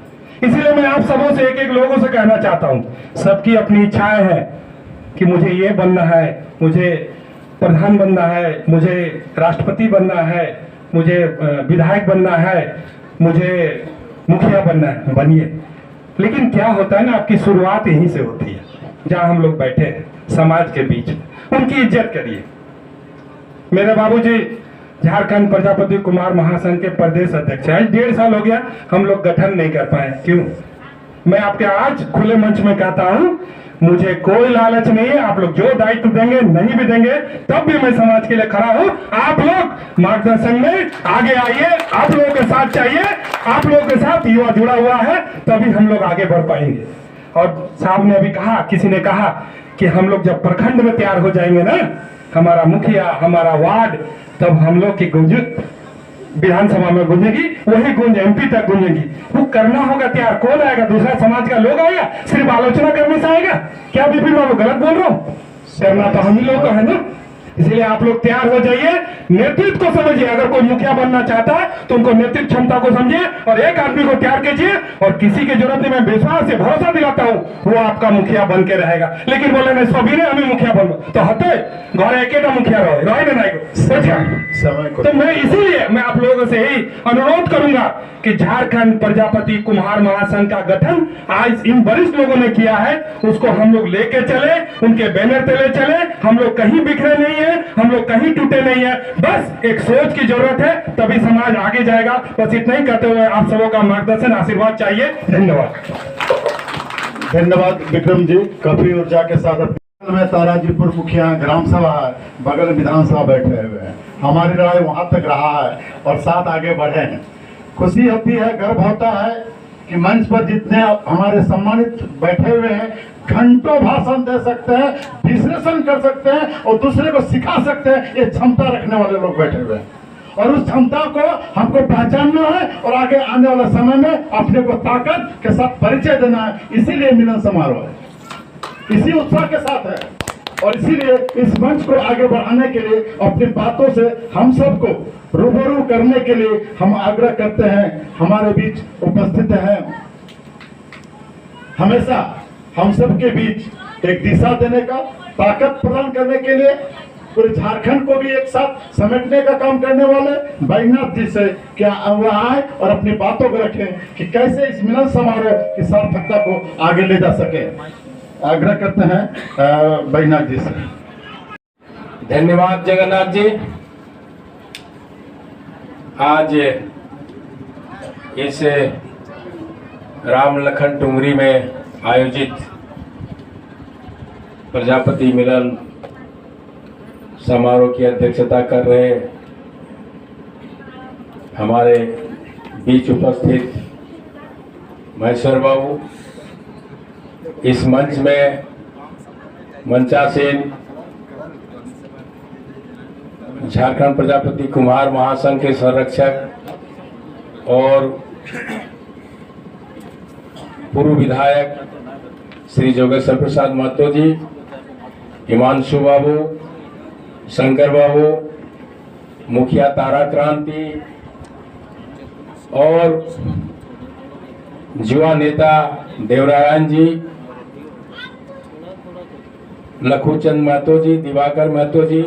इसीलिए मैं आप सबों से एक एक लोगों से कहना चाहता हूं, सबकी अपनी इच्छाएं हैं कि मुझे ये बनना है, मुझे प्रधान बनना है, मुझे राष्ट्रपति बनना है, मुझे विधायक बनना है, मुझे मुखिया बनना है, बनिए। लेकिन क्या होता है ना, आपकी शुरुआत यहीं से होती है, जहां हम लोग बैठे हैं समाज के बीच, उनकी इज्जत करिए। मेरे बाबूजी झारखंड प्रजापति कुमार महासंघ के प्रदेश अध्यक्ष है, 1.5 साल हो गया हम लोग गठन नहीं कर पाए। क्यों? मैं आपके आज खुले मंच में कहता हूं, मुझे कोई लालच नहीं है, आप लोग जो दायित्व देंगे नहीं भी देंगे तब भी मैं समाज के लिए खड़ा हूं। आप लोग मार्गदर्शन में आगे आइए, आप लोगों के साथ चाहिए, आप लोगों के साथ युवा जुड़ा हुआ है, तभी हम लोग आगे बढ़ पाएंगे। और साहब ने अभी कहा, किसी ने कहा कि हम लोग जब प्रखंड में तैयार हो जाएंगे ना, हमारा मुखिया, हमारा वार्ड, तब हम लोग की गूंज विधानसभा में गूंजेगी, वही गूंज MP तक गूंजेगी। वो करना होगा तैयार। कौन आएगा? दूसरा समाज का लोग आएगा? सिर्फ आलोचना करने से आएगा क्या? विपिन बाबू गलत बोल रहा हूँ? करना तो हम ही लोग का है ना। इसलिए आप लोग तैयार हो जाइए, नेतृत्व को समझिए। अगर कोई मुखिया बनना चाहता है तो उनको नेतृत्व क्षमता को समझिए और एक आदमी को तैयार कीजिए, और किसी की जरूरत नहीं, मैं विश्वास से भरोसा दिलाता हूँ वो आपका मुखिया बन के रहेगा। लेकिन बोले नहीं सभी ने हमें मुखिया बनो, तो हते घर एक मुखिया रहे नहीं। तो मैं इसीलिए मैं आप लोगों से यही अनुरोध करूंगा कि झारखंड प्रजापति कुम्हार महासंघ का गठन आज इन वरिष्ठ लोगों ने किया है, उसको हम लोग लेके चले, उनके बैनर तले चले। हम लोग कहीं बिखरे नहीं है, हम लोग कहीं टूटे नहीं है, बस एक सोच की जरूरत है, तभी समाज आगे जाएगा। बस इतना ही कहते हुए आप सबों का मार्गदर्शन आशीर्वाद चाहिए। धन्यवाद। धन्यवाद विक्रम जी। काफी ऊर्जा के साथ में ताराजीपुर मुखिया ग्राम सभा है, बगल विधानसभा बैठे हुए हैं, हमारी लड़ाई वहां तक रहा है और साथ आगे बढ़े हैं। खुशी होती है, गर्व होता है कि मंच पर जितने हमारे सम्मानित बैठे हुए हैं, घंटों भाषण दे सकते हैं, विश्लेषण कर सकते हैं और दूसरे को सिखा सकते हैं, ये क्षमता रखने वाले लोग बैठे हुए हैं। और उस क्षमता को हमको पहचानना है और आगे आने वाले समय में अपने को ताकत के साथ परिचय देना है। इसीलिए मिलन समारोह है, इसी उत्साह के साथ है, और इसीलिए इस मंच को आगे बढ़ाने के लिए अपनी बातों से हम सबको रूबरू करने के लिए हम आग्रह करते हैं। हमारे बीच उपस्थित हैं हमेशा हम सबके बीच एक दिशा देने का, ताकत प्रदान करने के लिए पूरे झारखंड को भी एक साथ समेटने का काम करने वाले बैजनाथ जी से क्या वह आए और अपनी बातों को रखें कि कैसे इस मिलन समारोह की सार्थकता को आगे ले जा सके। आग्रह करते हैं बैजनाथ जी से। धन्यवाद जगन्नाथ जी। आज इस राम लखन टुंगरी में आयोजित प्रजापति मिलन समारोह की अध्यक्षता कर रहे हमारे बीच उपस्थित महेश्वर बाबू, इस मंच में मंचासीन झारखंड प्रजापति कुम्हार महासंघ के संरक्षक और पूर्व विधायक श्री जोगेश्वर प्रसाद महतो जी, हिमांशु बाबू, शंकर बाबू, मुखिया तारा क्रांति और युवा नेता देवनारायण जी, लखूचंद महतो जी, दिवाकर महतो जी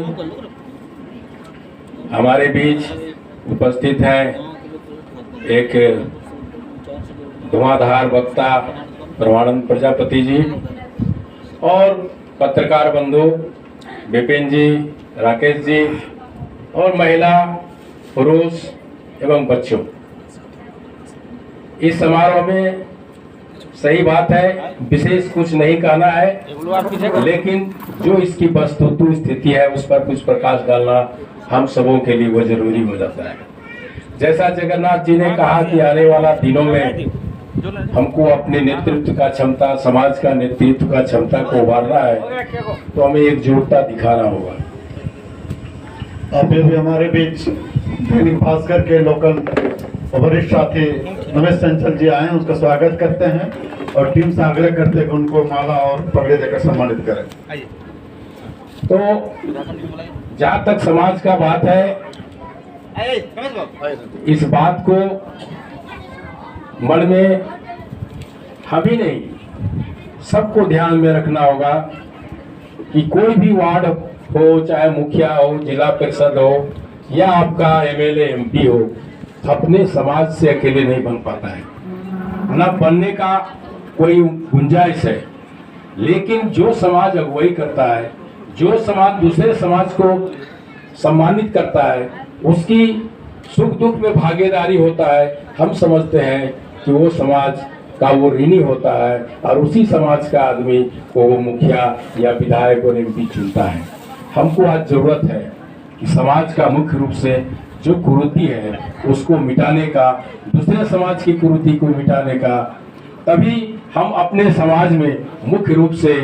हमारे बीच उपस्थित हैं। एक धुआंधार वक्ता परमानंद प्रजापति जी और पत्रकार बंधु विपिन जी, राकेश जी और महिला, पुरुष एवं बच्चों। इस समारोह में सही बात है, विशेष कुछ नहीं कहना है, लेकिन जो इसकी वस्तुतः स्थिति है उस पर कुछ प्रकाश डालना हम सबों के लिए वो जरूरी हो जाता है। जैसा जगन्नाथ जी ने कहा कि आने वाला दिनों में हमको अपने नेतृत्व का क्षमता, समाज का नेतृत्व का क्षमता को उभारना है, तो हमें एकजुटता दिखाना होगा। अभी भी हमारे बीच दैनिक भास्कर के लोकल वरिष्ठ साथी नमेश चंचल जी आए हैं, उसका स्वागत करते हैं और टीम से आग्रह करते हैं कि उनको माला और पगड़ी देकर सम्मानित करें। तो जहाँ तक समाज का बात है, इस बात को मन में हम ही नहीं सबको ध्यान में रखना होगा कि कोई भी वार्ड हो, चाहे मुखिया हो, जिला परिषद हो या आपका एमएलए एमपी हो, अपने समाज से अकेले नहीं बन पाता है, न बनने का कोई गुंजाइश है। लेकिन जो समाज अगुवाई करता है, जो समाज दूसरे समाज को सम्मानित करता है, उसकी सुख दुख में भागीदारी होता है, हम समझते हैं कि वो समाज का वो ऋणी होता है और उसी समाज का आदमी को वो मुखिया या विधायक और एमपी चुनता है। हमको आज जरूरत है कि समाज का मुख्य रूप से जो कुरीति है उसको मिटाने का, दूसरे समाज की कुरीति को मिटाने का, तभी हम अपने समाज में मुख्य रूप से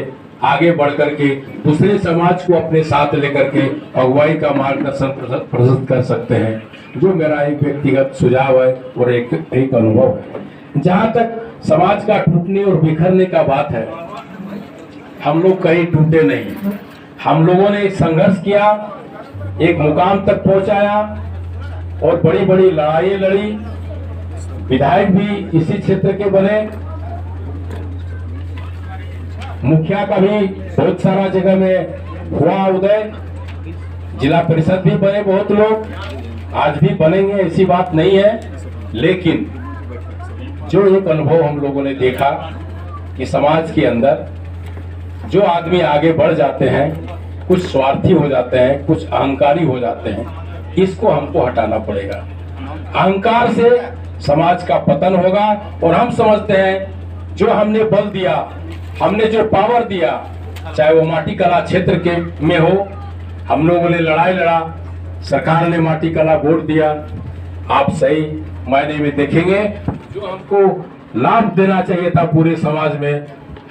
आगे बढ़ करके दूसरे समाज को अपने साथ लेकर के अगुवाई का मार्गदर्शन प्रस्तुत कर सकते हैं। जो मेरा एक व्यक्तिगत सुझाव है और एक अनुभव है। जहाँ तक समाज का टूटने और बिखरने का बात है, हम लोग कहीं टूटे नहीं। हम लोगों ने संघर्ष किया, एक मुकाम तक पहुंचाया और बड़ी बड़ी लड़ाई लड़ी। विधायक भी इसी क्षेत्र के बने, मुखिया का भी बहुत सारा जगह में हुआ उदय, जिला परिषद भी बने बहुत लोग, आज भी बनेंगे, ऐसी बात नहीं है। लेकिन जो एक अनुभव हम लोगों ने देखा कि समाज के अंदर जो आदमी आगे बढ़ जाते हैं, कुछ स्वार्थी हो जाते हैं, कुछ अहंकारी हो जाते हैं, इसको हमको हटाना पड़ेगा। अहंकार से समाज का पतन होगा और हम समझते हैं जो हमने बल दिया, हमने जो पावर दिया, चाहे वो माटी कला क्षेत्र के में हो, हम लोगों ने लड़ाई लड़ा, सरकार ने माटी कला बोर्ड दिया। आप सही मायने में देखेंगे जो हमको लाभ देना चाहिए था पूरे समाज में,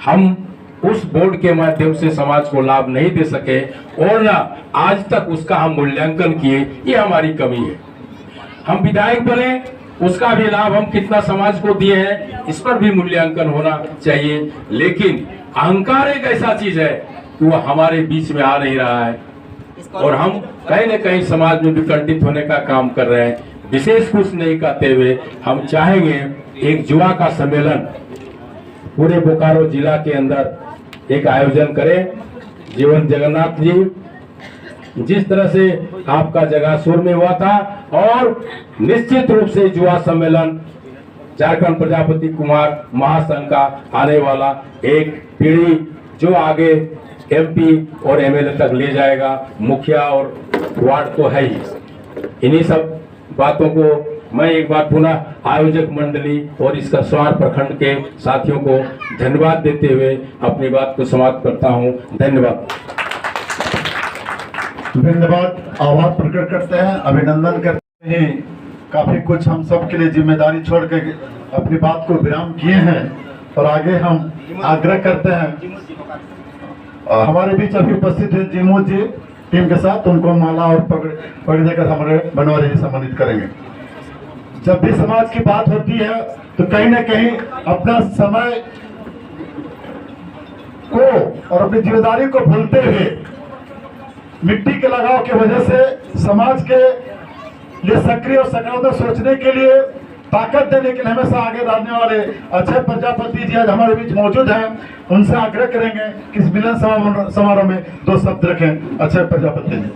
हम उस बोर्ड के माध्यम से समाज को लाभ नहीं दे सके और ना आज तक उसका हम मूल्यांकन किए, ये हमारी कमी है। हम विधायक बने, उसका भी लाभ हम कितना समाज को दिए हैं, इस पर भी मूल्यांकन होना चाहिए। लेकिन अहंकार एक ऐसा चीज है कि वो हमारे बीच में आ नहीं रहा है और हम कहीं न कहीं समाज में विकंठित होने का काम कर रहे हैं। विशेष कुछ नहीं कहते हुए हम चाहेंगे एक युवा का सम्मेलन पूरे बोकारो जिला के अंदर एक आयोजन करें। जीवन जगन्नाथ जी, जिस तरह से आपका जगह सुर में हुआ था, और निश्चित रूप से युवा सम्मेलन झारखंड प्रजापति कुमार महासंघ का आने वाला एक पीढ़ी जो आगे एमपी और एमएलए तक ले जाएगा, मुखिया और वार्ड तो है ही। इन्हीं सब बातों को मैं एक बार पुनः आयोजक मंडली और इसका स्वार प्रखंड के साथियों को धन्यवाद देते हुए अपनी बात को समाप्त करता हूं। धन्यवाद। धन्यवाद। आभार प्रकट करते हैं, अभिनंदन करते हैं। काफी कुछ हम सब के लिए जिम्मेदारी छोड़ के अपनी बात को विराम किए हैं और आगे हम आग्रह करते हैं। हमारे बीच अभी उपस्थित है जिमू जी टीम के साथ, उनको माला और पगड़ी देकर हमारे बनवारी जी सम्मानित करेंगे। जब भी समाज की बात होती है तो कहीं ना कहीं अपना समय को और अपनी जिम्मेदारी को भूलते हुए मिट्टी के लगाव की वजह से समाज के लिए सक्रिय और सकारात्मक सोचने के लिए, ताकत देने के लिए हमेशा आगे बढ़ने वाले अक्षय प्रजापति जी आज हमारे बीच मौजूद हैं। उनसे आग्रह करेंगे कि इस मिलन समारोह में 2 शब्द रखें। अक्षय प्रजापति जी।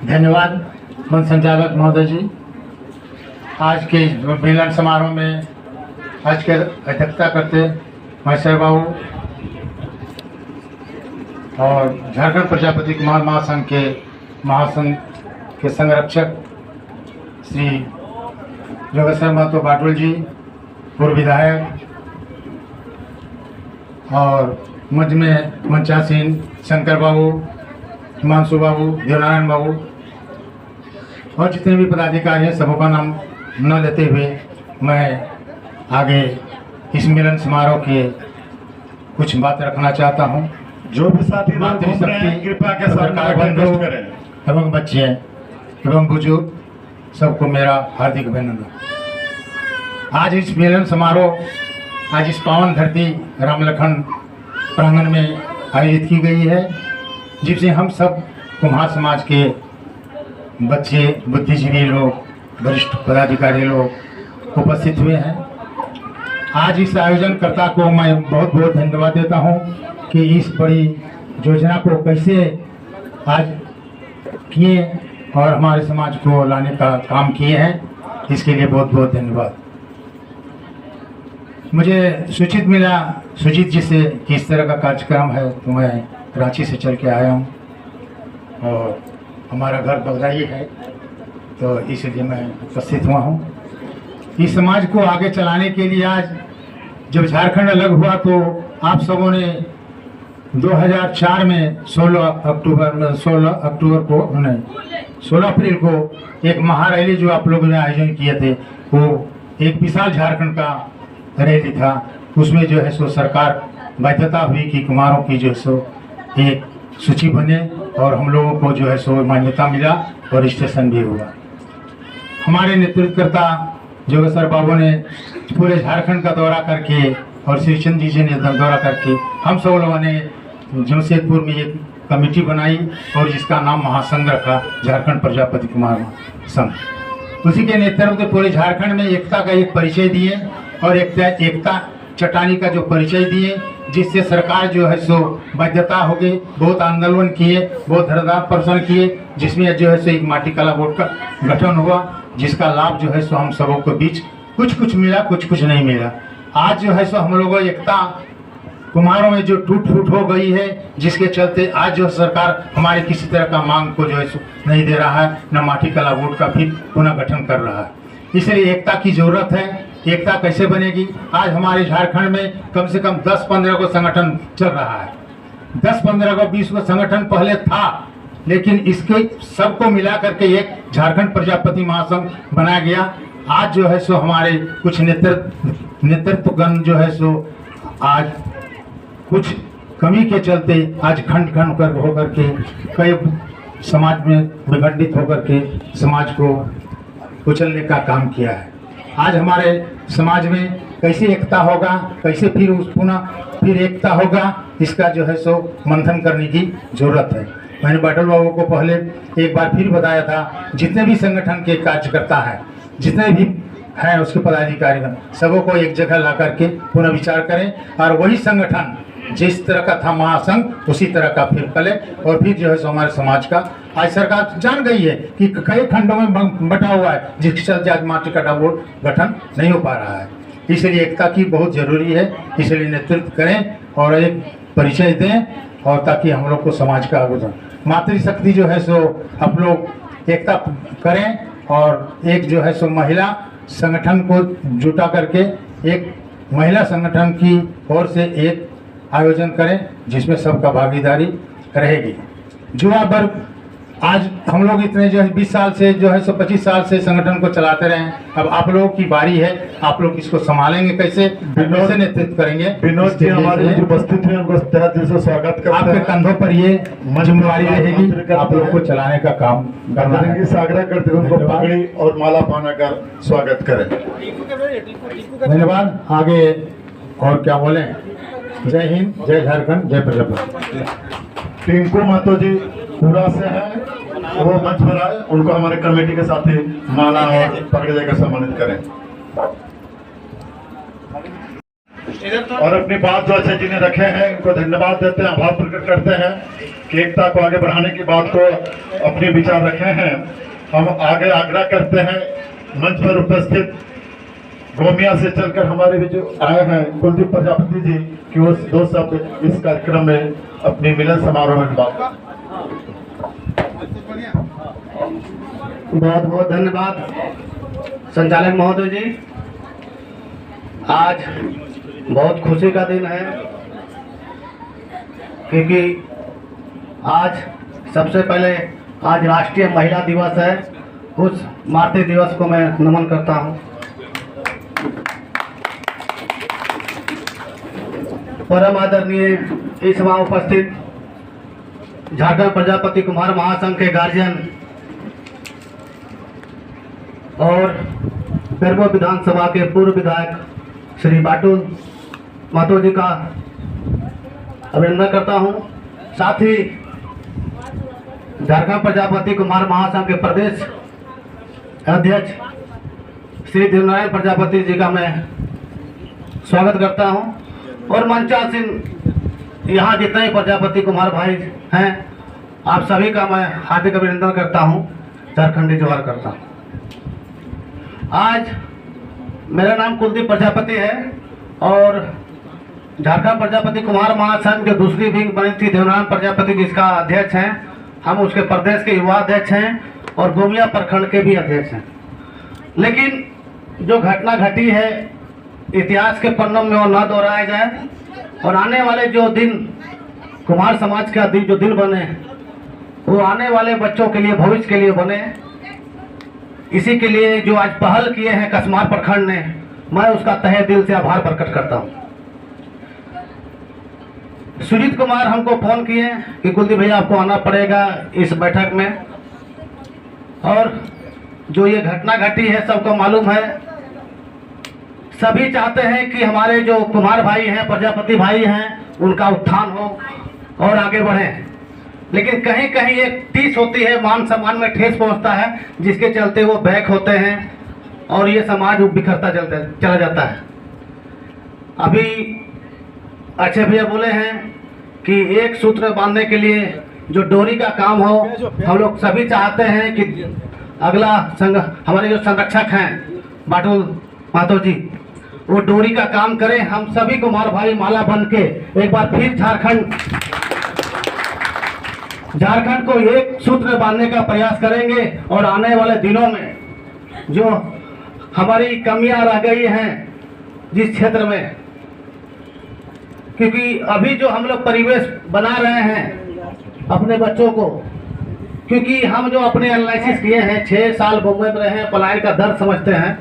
धन्यवाद मंच संचालक महोदय जी। आज के मिलन समारोह में आज के अध्यक्षता करते महेश्वर बाबू और झारखंड प्रजापति कुमार महासंघ के महासंघ के संरक्षक श्री योगेश्वर महतो बाटुल जी, पूर्व विधायक, और मंच में मंचासीन शंकर बाबू, हिमांशु बाबू, देवनारायण बाबू और जितने भी पदाधिकारी हैं, सबों का नाम न लेते हुए मैं आगे इस मिलन समारोह के कुछ बात रखना चाहता हूं। जो भी साथी मातृशक्ति कृपा के साथ एवं बच्चे एवं बुजुर्ग सबको मेरा हार्दिक अभिनंदन। आज इस मिलन समारोह आज इस पावन धरती रामलखन प्रांगण में आयोजित की गई है, जिससे हम सब कुम्हार समाज के बच्चे, बुद्धिजीवी लोग, वरिष्ठ पदाधिकारी लोग उपस्थित हुए हैं। आज इस आयोजनकर्ता को मैं बहुत बहुत धन्यवाद देता हूं कि इस बड़ी योजना को कैसे आज किए और हमारे समाज को लाने का काम किए हैं, इसके लिए बहुत बहुत धन्यवाद। मुझे सूचित मिला सुजीत जी से कि इस तरह का कार्यक्रम है, तो मैं रांची से चल के आया हूँ और हमारा घर बगदाई है, तो इसलिए मैं उपस्थित हुआ हूँ। इस समाज को आगे चलाने के लिए आज जब झारखंड अलग हुआ तो आप सबों ने 2004 में 16 अप्रैल को एक महारैली जो आप लोगों ने आयोजन किए थे, वो एक विशाल झारखंड का रैली था। उसमें जो है सो सरकार बाध्यता हुई कि कुमारों की जो है सो एक सूची बने और हम लोगों को जो है सो मान्यता मिला और रजिस्ट्रेशन भी हुआ। हमारे नेतृत्वकर्ता जोगेश्वर बाबू ने पूरे झारखंड का दौरा करके और श्री चंद जी ने दौरा करके हम सब लोगों ने जमशेदपुर में एक कमेटी बनाई और जिसका नाम महासंघ रखा, झारखंड प्रजापति कुमार संघ। उसी के नेतृत्व में पूरे झारखंड में एकता का एक परिचय दिए और एकता चट्टानी का जो परिचय दिए, जिससे सरकार जो है सो बाध्यता हो गई। बहुत आंदोलन किए, बहुत धरना प्रदर्शन किए, जिसमें जो है सो एक माटी कला बोर्ड का गठन हुआ, जिसका लाभ जो है सो हम सबों के बीच कुछ मिला, कुछ नहीं मिला। आज जो है सो हम लोगों एकता कुम्हारों में जो टूट हो गई है, जिसके चलते आज जो सरकार हमारे किसी तरह का मांग को जो है सो नहीं दे रहा है, न माटी कला बोर्ड का फिर पुनः गठन कर रहा है। इसलिए एकता की जरूरत है। एकता कैसे बनेगी? आज हमारे झारखंड में कम से कम 10-15 को संगठन चल रहा है, 10-15 को 20 को संगठन पहले था, लेकिन इसके सबको मिला करके एक झारखंड प्रजापति महासंघ बनाया गया। आज जो है सो हमारे कुछ नेतृत्वगण जो है सो आज कुछ कमी के चलते आज खंड होकर के कई समाज में विखंडित होकर के समाज को कुचलने का काम किया है। आज हमारे समाज में कैसे एकता होगा, कैसे फिर उस पुनः फिर एकता होगा, इसका जो है सो मंथन करने की जरूरत है। मैंने बाटल बाबू को पहले एक बार फिर बताया था, जितने भी संगठन के कार्यकर्ता हैं, जितने भी हैं उसके पदाधिकारी, सबों को एक जगह ला करके पुनः विचार करें और वही संगठन जिस तरह का था महासंघ उसी तरह का फिर करें और फिर जो है सो हमारे समाज का आज सरकार जान गई है कि कई खंडों में बटा हुआ है, जिसके चलते आज माटी का बोर्ड गठन नहीं हो पा रहा है। इसलिए एकता की बहुत जरूरी है, इसलिए नेतृत्व करें और एक परिचय दें और ताकि हम लोग को समाज का आगे मातृशक्ति जो है सो आप लोग एकता करें और एक जो है सो महिला संगठन को जुटा करके एक महिला संगठन की ओर से एक आयोजन करें जिसमें सबका भागीदारी रहेगी। युवा वर्ग आज हम लोग इतने जो है 20 साल से जो है सो 25 साल से संगठन को चलाते रहे हैं, अब आप लोगों की बारी है, आप लोग इसको संभालेंगे कैसे, कैसे नेतृत्व करेंगे। विनोद जी हमारे जो उपस्थित हैं उनको तहे दिल से स्वागत करते हैं। आपके कंधों पर ये जिम्मेवारी रहेगी, आप लोग को चलाने का काम करना है। से आग्रह करते हुए उनको पगड़ी और माला पहना कर स्वागत करें। धन्यवाद। आगे और क्या बोले, जय हिंद, जय झारखंड, जय प्रजापति। टिंकू महतो जी पूरा से हैं, वो मंच पर आए, उनको हमारे कमेटी के साथ ही माला और पगड़ी देकर सम्मानित करें और अपनी बात जो अजय जी ने रखे हैं उनको धन्यवाद देते हैं, आभार प्रकट करते हैं कि एकता को आगे बढ़ाने की बात को अपने विचार रखे हैं। हम आगे आग्रह करते हैं मंच पर उपस्थित गोमिया से चलकर हमारे भी जो आए हैं कुलदीप प्रजापति जी कि वो 2 शब्द इस कार्यक्रम में अपनी मिलन समारोह में बात। बहुत बहुत धन्यवाद संचालक महोदय जी। आज बहुत खुशी का दिन है क्योंकि आज सबसे पहले आज राष्ट्रीय महिला दिवस है। उस मातृ दिवस को मैं नमन करता हूं। परम आदरणीय इस वहाँ उपस्थित झारखंड प्रजापति कुमार महासंघ के गार्जियन और बेरमो विधानसभा के पूर्व विधायक श्री बाटुल महतो जी का अभिनंदन करता हूं। साथ ही झारखंड प्रजापति कुमार महासंघ के प्रदेश अध्यक्ष श्री देवनारायण प्रजापति जी का मैं स्वागत करता हूं और मंचासीन यहाँ जितने ही प्रजापति कुमार भाई हैं आप सभी का मैं हार्दिक अभिनंदन करता हूं, झारखंडी जोहार करता हूं। आज मेरा नाम कुलदीप प्रजापति है और झारखंड प्रजापति कुमार महासंघ जो दूसरी विंग बनी थी देवनारायण प्रजापति जिसका अध्यक्ष हैं, हम उसके प्रदेश के युवा अध्यक्ष हैं और गोमिया प्रखंड के भी अध्यक्ष हैं। लेकिन जो घटना घटी है इतिहास के पन्नों में वो न दोहराया जाए और आने वाले जो दिन कुमार समाज का जो दिन बने वो आने वाले बच्चों के लिए भविष्य के लिए बने। इसी के लिए जो आज पहल किए हैं कसमार प्रखंड ने, मैं उसका तहे दिल से आभार प्रकट करता हूं। सुजीत कुमार हमको फोन किए कि कुलदीप भैया आपको आना पड़ेगा इस बैठक में और जो ये घटना घटी है सबको मालूम है। सभी चाहते हैं कि हमारे जो कुमार भाई हैं, प्रजापति भाई हैं, उनका उत्थान हो और आगे बढ़ें। लेकिन कहीं कहीं एक टीस होती है, मान सम्मान में ठेस पहुंचता है, जिसके चलते वो बैक होते हैं और ये समाज बिखरता चला जाता है। अभी अच्छे भैया बोले हैं कि एक सूत्र बांधने के लिए जो डोरी का काम हो, हम लोग सभी चाहते हैं कि अगला हमारे जो संरक्षक हैं बाटुल महतो जी वो डोरी का काम करें। हम सभी कुमार भाई माला बन के एक बार फिर झारखंड को एक सूत्र में बांधने का प्रयास करेंगे और आने वाले दिनों में जो हमारी कमियां रह गई हैं जिस क्षेत्र में, क्योंकि अभी जो हम लोग परिवेश बना रहे हैं अपने बच्चों को, क्योंकि हम जो अपने एनालिसिस किए हैं 6 साल मुंबई में रहे हैं, पलायन का दर्द समझते हैं।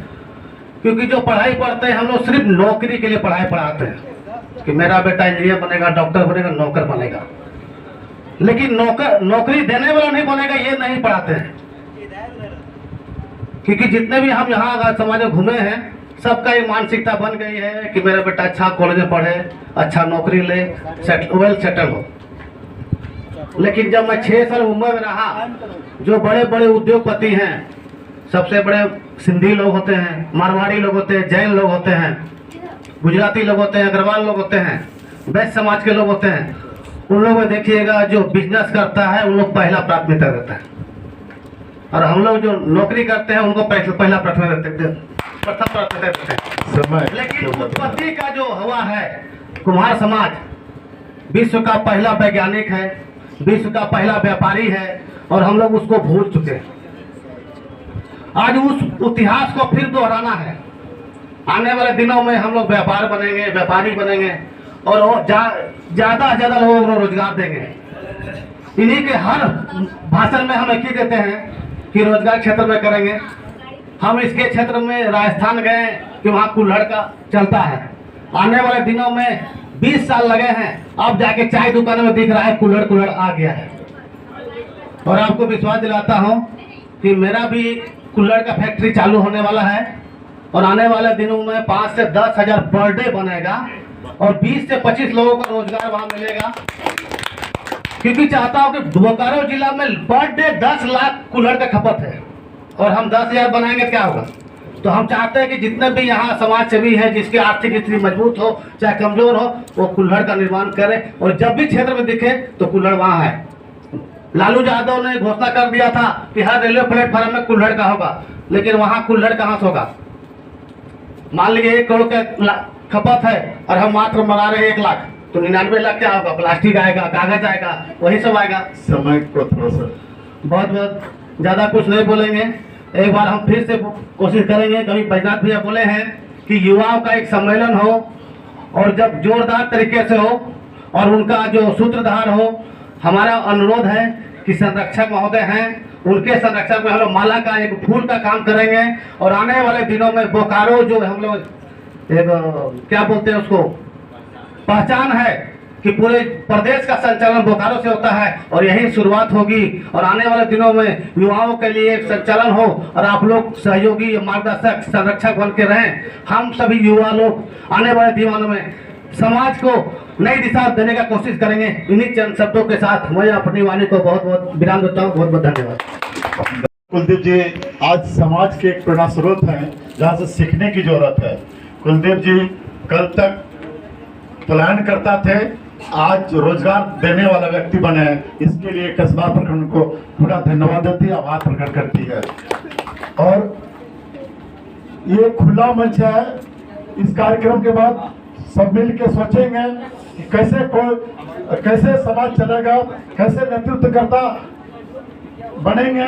क्योंकि जो पढ़ाई पढ़ते हैं हम लोग सिर्फ नौकरी के लिए पढ़ाई पढ़ाते हैं कि मेरा बेटा इंजीनियर बनेगा, डॉक्टर बनेगा, नौकर बनेगा, लेकिन नौकरी देने वाला नहीं बनेगा ये नहीं पढ़ाते हैं। क्योंकि जितने भी हम यहाँ समाज में घूमे हैं, सबका ये मानसिकता बन गई है कि मेरा बेटा अच्छा कॉलेज में पढ़े, अच्छा नौकरी ले, वेल सेटल हो। लेकिन जब मैं 6 साल मुंबई में रहा, जो बड़े बड़े उद्योगपति हैं, सबसे बड़े सिंधी लोग होते हैं, मारवाड़ी लोग होते हैं, जैन लोग होते हैं, गुजराती लोग होते हैं, अग्रवाल लोग होते हैं, वैश्य समाज के लोग होते हैं, उन लोगों में देखिएगा जो बिजनेस करता है उन लोग पहला प्राथमिकता देता है, और हम लोग जो नौकरी करते हैं उनको पहला प्राथमिकता देते हैं। लेकिन उत्पत्ति का जो हुआ है, कुम्हार समाज विश्व का पहला वैज्ञानिक है, विश्व का पहला व्यापारी है, और हम लोग उसको भूल चुके हैं। आज उस इतिहास को फिर दोहराना है। आने वाले दिनों में हम लोग व्यापार बनेंगे, व्यापारी बनेंगे, और ज्यादा से ज्यादा लोगों को रोजगार देंगे। इन्हीं के हर भाषण में हम एक ही देते हैं कि रोजगार क्षेत्र में करेंगे। हम इसके क्षेत्र में राजस्थान गए कि वहाँ कुल्हड़ का चलता है। आने वाले दिनों में 20 साल लगे हैं, अब जाके चाय दुकान में दिख रहा है कुल्हड़ आ गया है। और आपको विश्वास दिलाता हूँ कि मेरा भी कुल्हड़ का फैक्ट्री चालू होने वाला है, और आने वाले दिनों में 5 से 10 हजार पर डे बनेगा, और 20 से 25 लोगों का रोजगार वहाँ मिलेगा। क्योंकि चाहता हूँ कि बोकारो जिला में पर डे 10 लाख कुल्हड़ का खपत है, और हम 10,000 बनाएंगे क्या होगा। तो हम चाहते हैं कि जितने भी यहाँ समाज सेवी है, जिसकी आर्थिक स्थिति मजबूत हो चाहे कमजोर हो, वो कुल्हड़ का निर्माण करे, और जब भी क्षेत्र में दिखे तो कुल्हड़ वहाँ है। लालू यादव ने घोषणा कर दिया था कि हर रेलवे प्लेटफार्म में कुल्हड़ का होगा, लेकिन वहाँ कुल्हड़ कहाँ से होगा। मान लीजिए 1 करोड़ का खपत है और हम मात्र बना रहे 1 लाख, तो 99 लाख क्या होगा। प्लास्टिक आएगा, कागज आएगा, वही सब आएगा। समय को थोड़ा सा बहुत ज्यादा कुछ नहीं बोलेंगे, एक बार हम फिर से कोशिश करेंगे। कभी बैजनाथ भैया बोले हैं कि युवाओं का एक सम्मेलन हो, और जब जोरदार तरीके से हो, और उनका जो सूत्रधार हो। हमारा अनुरोध है कि संरक्षक महोदय हैं, उनके संरक्षक में हम लोग माला का एक फूल का काम करेंगे, और आने वाले दिनों में बोकारो जो हम लोग एक क्या बोलते हैं उसको, पहचान है कि पूरे प्रदेश का संचालन बोकारो से होता है, और यही शुरुआत होगी। और आने वाले दिनों में युवाओं के लिए एक संचालन हो, और आप लोग सहयोगी, मार्गदर्शक, संरक्षक बन के रहें। हम सभी युवा लोग आने वाले दिनों में समाज को नई दिशा देने का कोशिश करेंगे। इन्हीं चंद शब्दों के साथ मैं अपनी वाणी को बहुत बहुत विराम देता हूँ। बहुत बहुत धन्यवाद। कुलदीप जी आज समाज के एक प्रेरणा स्रोत हैं, जहाँ से सीखने की जरूरत है। कुलदीप जी कल तक पलायन करता थे, आज रोजगार देने वाला व्यक्ति बने हैं। इसके लिए कस्बा प्रखंड को पूरा धन्यवाद देती है, आभार प्रकट करती है। और ये खुला मंच है। इस कार्यक्रम के बाद सब मिल के सोचेंगे कि कैसे समाज चलेगा, कैसे नेतृत्वकर्ता बनेंगे।